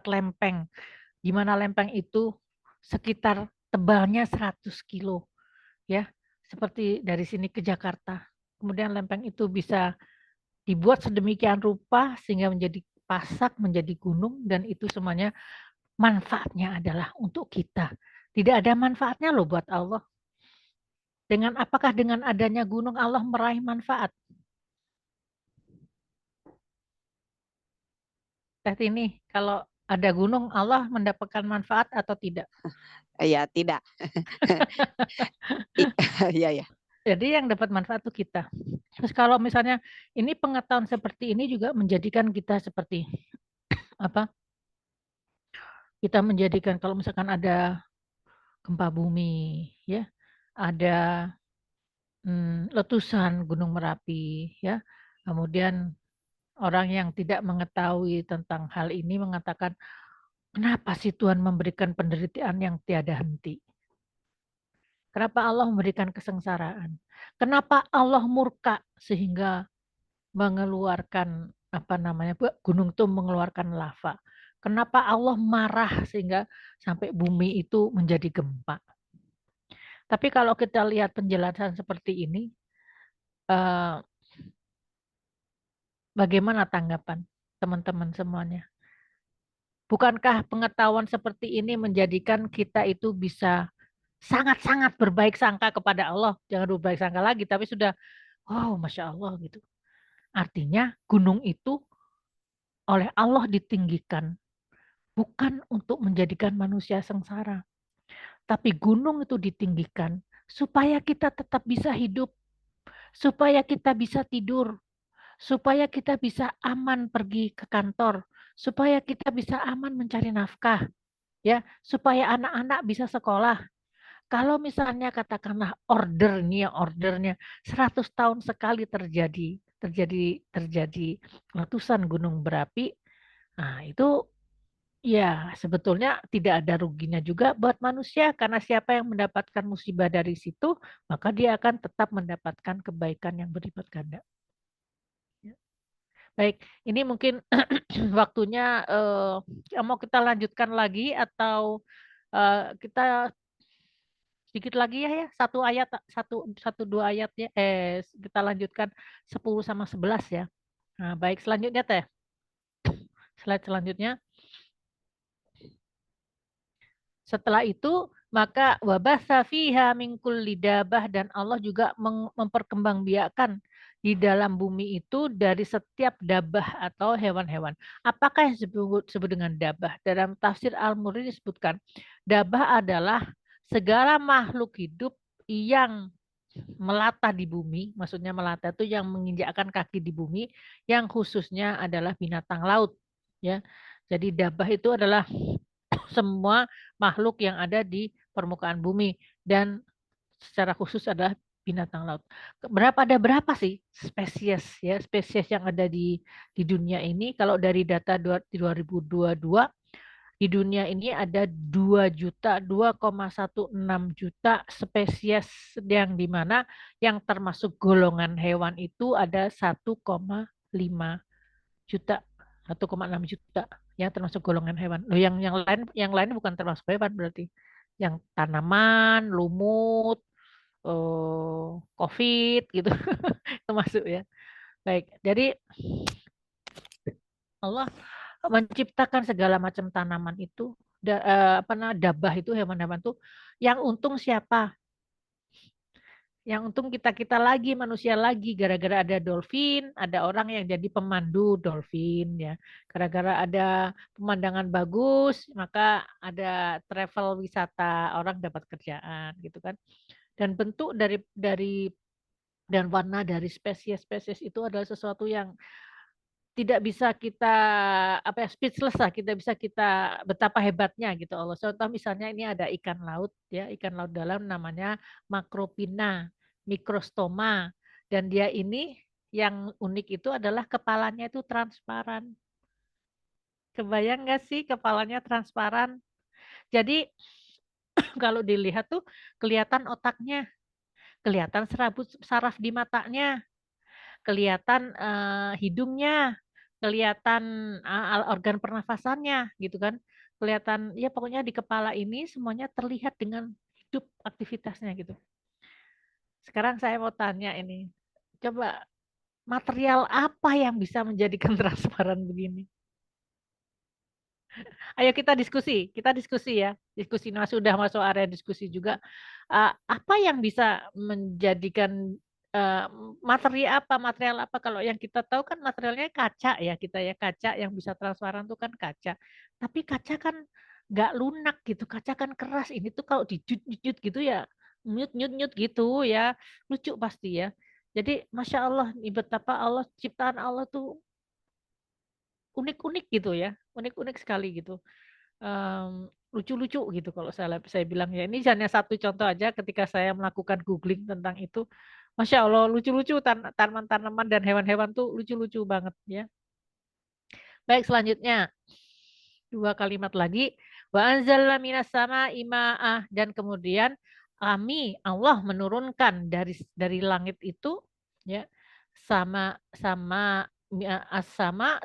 lempeng. Gimana lempeng itu sekitar tebalnya 100 kilo ya. Seperti dari sini ke Jakarta. Kemudian lempeng itu bisa dibuat sedemikian rupa sehingga menjadi pasak, menjadi gunung, dan itu semuanya manfaatnya adalah untuk kita. Tidak ada manfaatnya loh buat Allah. Apakah dengan adanya gunung Allah meraih manfaat? Teh ini kalau ada gunung Allah mendapatkan manfaat atau tidak? Ya, tidak. Iya, ya. Jadi yang dapat manfaat itu kita. Terus kalau misalnya ini pengetahuan seperti ini juga menjadikan kita seperti apa? Kita menjadikan kalau misalkan ada gempa bumi, ya, ada letusan Gunung Merapi, ya. Kemudian orang yang tidak mengetahui tentang hal ini mengatakan, kenapa sih Tuhan memberikan penderitaan yang tiada henti? Kenapa Allah memberikan kesengsaraan? Kenapa Allah murka sehingga mengeluarkan gunung itu mengeluarkan lava? Kenapa Allah marah sehingga sampai bumi itu menjadi gempa? Tapi kalau kita lihat penjelasan seperti ini, bagaimana tanggapan teman-teman semuanya? Bukankah pengetahuan seperti ini menjadikan kita itu bisa sangat-sangat berbaik sangka kepada Allah? Jangan berbaik sangka lagi, tapi sudah, wow, Masya Allah gitu. Artinya gunung itu oleh Allah ditinggikan, bukan untuk menjadikan manusia sengsara. Tapi gunung itu ditinggikan supaya kita tetap bisa hidup, supaya kita bisa tidur, supaya kita bisa aman pergi ke kantor, supaya kita bisa aman mencari nafkah, ya, supaya anak-anak bisa sekolah. Kalau misalnya katakanlah ordernya 100 tahun sekali terjadi letusan gunung berapi, nah itu ya sebetulnya tidak ada ruginya juga buat manusia karena siapa yang mendapatkan musibah dari situ, maka dia akan tetap mendapatkan kebaikan yang berlipat ganda. Baik, ini mungkin waktunya mau kita lanjutkan lagi atau kita sedikit lagi ya, satu ayat, satu dua ayat ya, kita lanjutkan 10 sama 11 ya. Nah, baik, selanjutnya Teh. Slide selanjutnya. Setelah itu maka wabasa fiha min kulli dabah, dan Allah juga memperkembangbiakan di dalam bumi itu dari setiap dabah atau hewan-hewan. Apakah yang disebut dengan dabah? Dalam tafsir Al-Murri disebutkan dabah adalah segala makhluk hidup yang melata di bumi, maksudnya melata itu yang menginjakkan kaki di bumi, yang khususnya adalah binatang laut, ya. Jadi dabah itu adalah semua makhluk yang ada di permukaan bumi dan secara khusus adalah binatang laut. Ada berapa sih spesies yang ada di dunia ini? Kalau dari data 2022 di dunia ini ada 2,16 juta spesies, yang dimana yang termasuk golongan hewan itu ada 1,5 juta, 1,6 juta yang termasuk golongan hewan. Loh, yang lain bukan termasuk hewan berarti. Yang tanaman, lumut, COVID gitu termasuk ya. Baik, jadi Allah menciptakan segala macam tanaman itu, dabah itu, hewan-hewan itu, yang untung siapa? Yang untung kita lagi, manusia lagi, gara-gara ada dolphin, ada orang yang jadi pemandu dolphin ya. Gara-gara ada pemandangan bagus, maka ada travel wisata, orang dapat kerjaan gitu kan. Dan bentuk dari Dan warna dari spesies-spesies itu adalah sesuatu yang tidak bisa kita speechless lah, bisa kita betapa hebatnya gitu Allah. Contoh misalnya ini ada ikan laut ya, ikan laut dalam namanya Macropina microstoma, dan dia ini yang unik itu adalah kepalanya itu transparan. Kebayang nggak sih kepalanya transparan? Jadi kalau dilihat tuh kelihatan otaknya, kelihatan saraf di matanya, kelihatan hidungnya, kelihatan organ pernafasannya gitu kan. Kelihatan ya pokoknya di kepala ini semuanya terlihat dengan hidup aktivitasnya gitu. Sekarang saya mau tanya ini. Coba material apa yang bisa menjadikan transparan begini? Ayo kita diskusi ya. Diskusi, nah sudah masuk area diskusi juga. Apa yang bisa menjadikan material apa? Kalau yang kita tahu kan materialnya kaca ya, kita ya, kaca yang bisa transparan itu kan kaca. Tapi kaca kan nggak lunak gitu, kaca kan keras. Ini tuh kalau dijut gitu ya, nyut gitu ya, lucu pasti ya. Jadi Masya Allah, ini betapa Allah, ciptaan Allah tuh unik-unik gitu ya, unik-unik sekali gitu. Lucu-lucu gitu kalau saya bilang ya. Ini hanya satu contoh aja ketika saya melakukan googling tentang itu. Masya Allah, lucu-lucu tanaman-tanaman dan hewan-hewan tuh lucu-lucu banget ya. Baik, selanjutnya 2 kalimat lagi. Wa anzalna minas sama'i ma'ah, dan kemudian kami Allah menurunkan dari langit itu ya, sama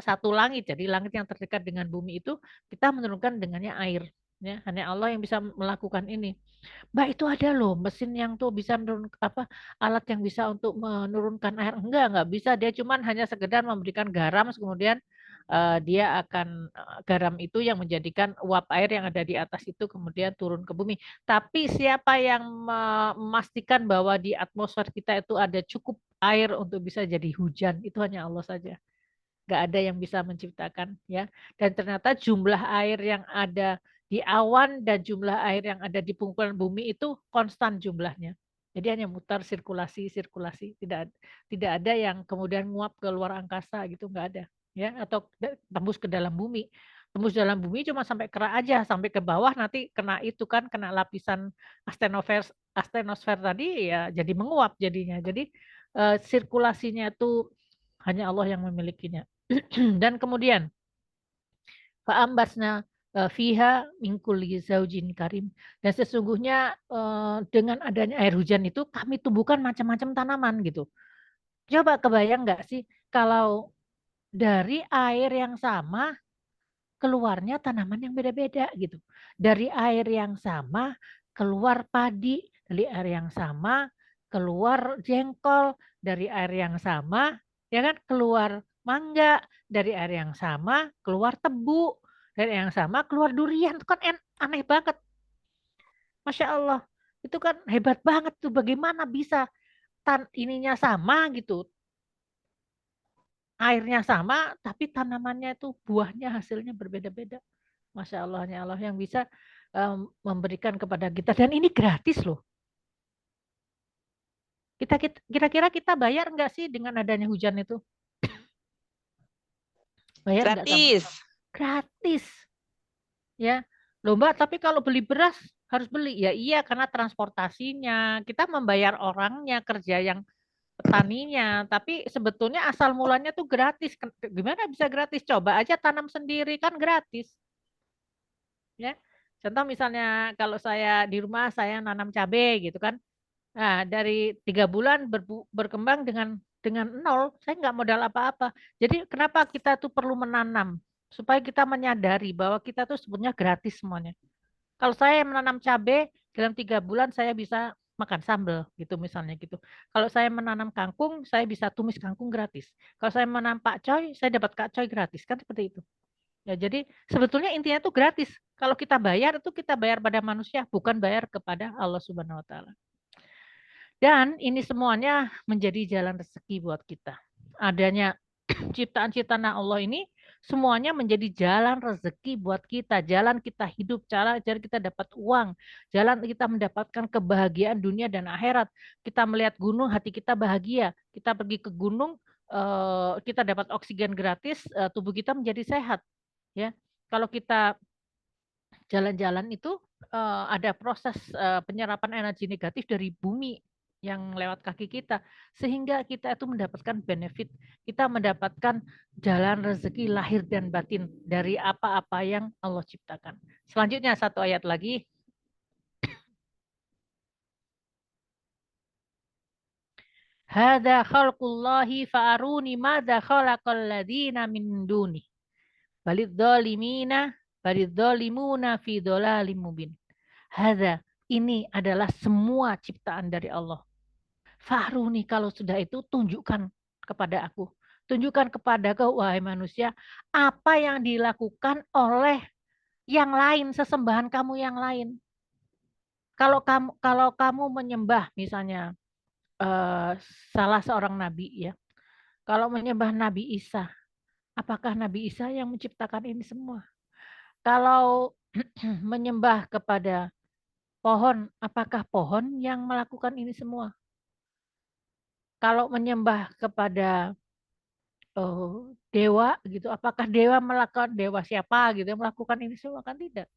satu langit. Jadi langit yang terdekat dengan bumi itu kita menurunkan dengannya air ya. Hanya Allah yang bisa melakukan ini. Mbak, itu ada loh mesin yang tuh bisa alat yang bisa untuk menurunkan air. Enggak bisa. Dia cuman hanya sekedar memberikan garam, kemudian dia akan garam itu yang menjadikan uap air yang ada di atas itu kemudian turun ke bumi. Tapi siapa yang memastikan bahwa di atmosfer kita itu ada cukup air untuk bisa jadi hujan? Itu hanya Allah saja. Nggak ada yang bisa menciptakan ya. Dan ternyata jumlah air yang ada di awan dan jumlah air yang ada di pungkulan bumi itu konstan jumlahnya. Jadi hanya mutar sirkulasi, tidak ada yang kemudian nguap ke luar angkasa gitu, nggak ada ya, atau tembus ke dalam bumi. Tembus dalam bumi cuma sampai kerak aja, sampai ke bawah nanti kena itu kan, kena lapisan astenosfer tadi ya, jadi menguap jadinya. Jadi sirkulasinya itu hanya Allah yang memilikinya. Dan kemudian fa'ambasna fiha min kulli zaujin karim, dan sesungguhnya dengan adanya air hujan itu kami tumbuhkan macam-macam tanaman gitu. Coba kebayang nggak sih kalau dari air yang sama keluarnya tanaman yang beda-beda gitu. Dari air yang sama keluar padi, dari air yang sama keluar jengkol, dari air yang sama ya kan keluar mangga, dari air yang sama keluar tebu, dari air yang sama keluar durian. Itu kan aneh banget. Masya Allah. Itu kan hebat banget tuh, bagaimana bisa ininya sama gitu. Airnya sama, tapi tanamannya itu buahnya hasilnya berbeda-beda. Masya Allah, hanya Allah yang bisa memberikan kepada kita. Dan ini gratis loh. Kira-kira kita bayar nggak sih dengan adanya hujan itu? Bayar nggak sama? Gratis. Gratis. Ya, loh Mbak, tapi kalau beli beras harus beli. Ya iya, karena transportasinya. Kita membayar orangnya, kerja yang petaninya, tapi sebetulnya asal mulanya tuh gratis. Gimana bisa gratis? Coba aja tanam sendiri, kan gratis. Ya, contoh misalnya kalau saya di rumah saya nanam cabai gitu kan. Nah, dari 3 bulan berkembang dengan nol, saya nggak modal apa-apa. Jadi kenapa kita tuh perlu menanam? Supaya kita menyadari bahwa kita tuh sebenarnya gratis semuanya. Kalau saya menanam cabai, dalam 3 bulan saya bisa makan sambal gitu misalnya gitu. Kalau saya menanam kangkung, saya bisa tumis kangkung gratis. Kalau saya menanam pakcoy, saya dapat pakcoy gratis, kan seperti itu. Ya, jadi sebetulnya intinya itu gratis. Kalau kita bayar itu kita bayar pada manusia, bukan bayar kepada Allah Subhanahu wa taala. Dan ini semuanya menjadi jalan rezeki buat kita. Adanya ciptaan-ciptaan Allah ini Semuanya menjadi jalan rezeki buat kita, jalan kita hidup, jalan kita dapat uang, jalan kita mendapatkan kebahagiaan dunia dan akhirat. Kita melihat gunung, hati kita bahagia. Kita pergi ke gunung, kita dapat oksigen gratis, tubuh kita menjadi sehat. Ya, kalau kita jalan-jalan itu ada proses penyerapan energi negatif dari bumi yang lewat kaki kita, sehingga kita itu mendapatkan benefit, kita mendapatkan jalan rezeki lahir dan batin dari apa-apa yang Allah ciptakan. Selanjutnya satu ayat lagi. Hada khalqullahi fa'aruni madza khalaqal ladzina min duni. Balidzalimina fi dhalalim mubin. Hada, ini adalah semua ciptaan dari Allah. Fahruni, kalau sudah itu tunjukkan kepada aku. Tunjukkan kepada kau, wahai manusia, apa yang dilakukan oleh yang lain, sesembahan kamu yang lain. Kalau kamu menyembah misalnya salah seorang nabi ya. Kalau menyembah Nabi Isa, apakah Nabi Isa yang menciptakan ini semua? Kalau menyembah kepada pohon, apakah pohon yang melakukan ini semua? Kalau menyembah kepada dewa gitu, apakah dewa melakukan, dewa siapa gitu yang melakukan ini semua? Kan tidak.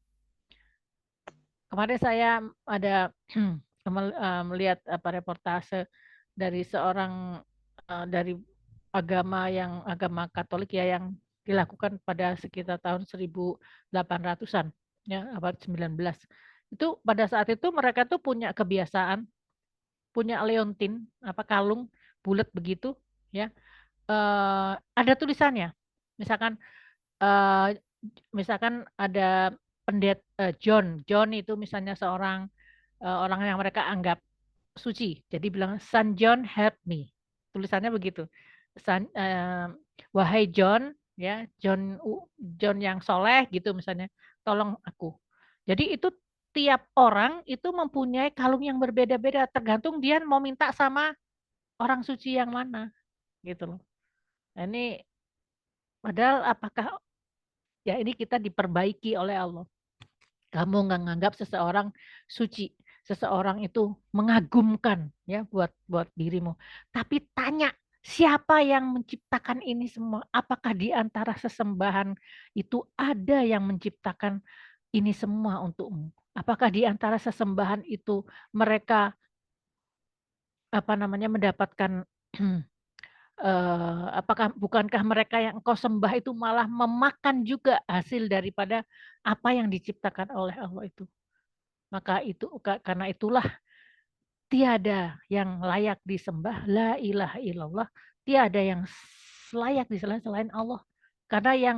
Kemarin saya ada melihat reportase dari seorang dari agama Katolik ya, yang dilakukan pada sekitar tahun 1800-an ya, abad 19. Itu pada saat itu mereka tuh punya kebiasaan, punya leontin, kalung bulat begitu ya. Ada tulisannya. Misalkan ada pendeta John itu misalnya seorang orang yang mereka anggap suci. Jadi bilang, San John help me. Tulisannya begitu. Wahai John, ya, John yang soleh gitu misalnya, tolong aku. Jadi itu tiap orang itu mempunyai kalung yang berbeda-beda, tergantung dia mau minta sama orang suci yang mana, gitu loh. Nah, ini padahal apakah ya ini kita diperbaiki oleh Allah. Kamu nggak nganggap seseorang suci, seseorang itu mengagumkan ya buat dirimu. Tapi tanya, siapa yang menciptakan ini semua? Apakah di antara sesembahan itu ada yang menciptakan ini semua untukmu? Apakah di antara sesembahan itu mereka mendapatkan bukankah mereka yang engkau sembah itu malah memakan juga hasil daripada apa yang diciptakan oleh Allah itu? Maka karena itulah tiada yang layak disembah, la ilaha illallah, tiada yang layak disembah selain Allah. Karena yang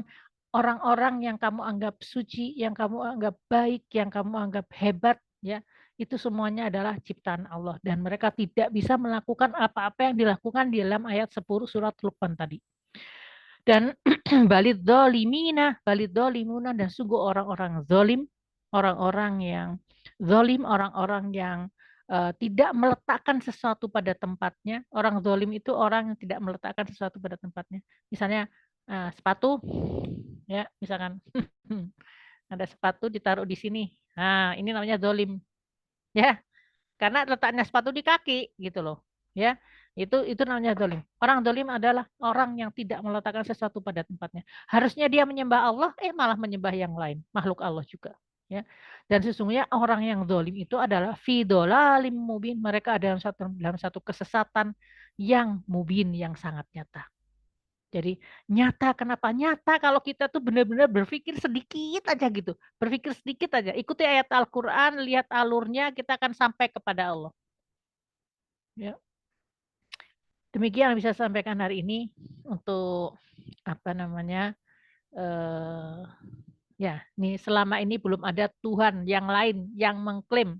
orang-orang yang kamu anggap suci, yang kamu anggap baik, yang kamu anggap hebat, ya, itu semuanya adalah ciptaan Allah, dan mereka tidak bisa melakukan apa-apa yang dilakukan di dalam ayat 10 surat Luqman tadi. Dan balid dolimuna, dan sungguh orang-orang zolim, orang-orang yang zolim, orang-orang yang tidak meletakkan sesuatu pada tempatnya. Orang zolim itu orang yang tidak meletakkan sesuatu pada tempatnya. Misalnya sepatu, ya, misalkan ada sepatu ditaruh di sini. Nah, ini namanya zolim, ya, karena letaknya sepatu di kaki, gitu loh, ya. Itu namanya dolim. Orang dolim adalah orang yang tidak meletakkan sesuatu pada tempatnya. Harusnya dia menyembah Allah, malah menyembah yang lain, makhluk Allah juga. Ya. Dan sesungguhnya orang yang dolim itu adalah fi dhalalim mubin. Mereka ada dalam satu kesesatan yang mubin, yang sangat nyata. Jadi nyata, kenapa? Nyata kalau kita tuh benar-benar berpikir sedikit aja gitu. Berpikir sedikit aja. Ikuti ayat Al-Quran, lihat alurnya, kita akan sampai kepada Allah. Ya. Demikian yang bisa saya sampaikan hari ini untuk ya, ini selama ini belum ada Tuhan yang lain yang mengklaim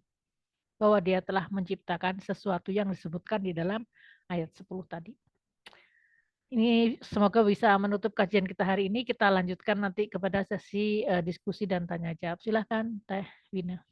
bahwa dia telah menciptakan sesuatu yang disebutkan di dalam ayat 10 tadi. Ini semoga bisa menutup kajian kita hari ini. Kita lanjutkan nanti kepada sesi diskusi dan tanya jawab. Silakan Teh Wina.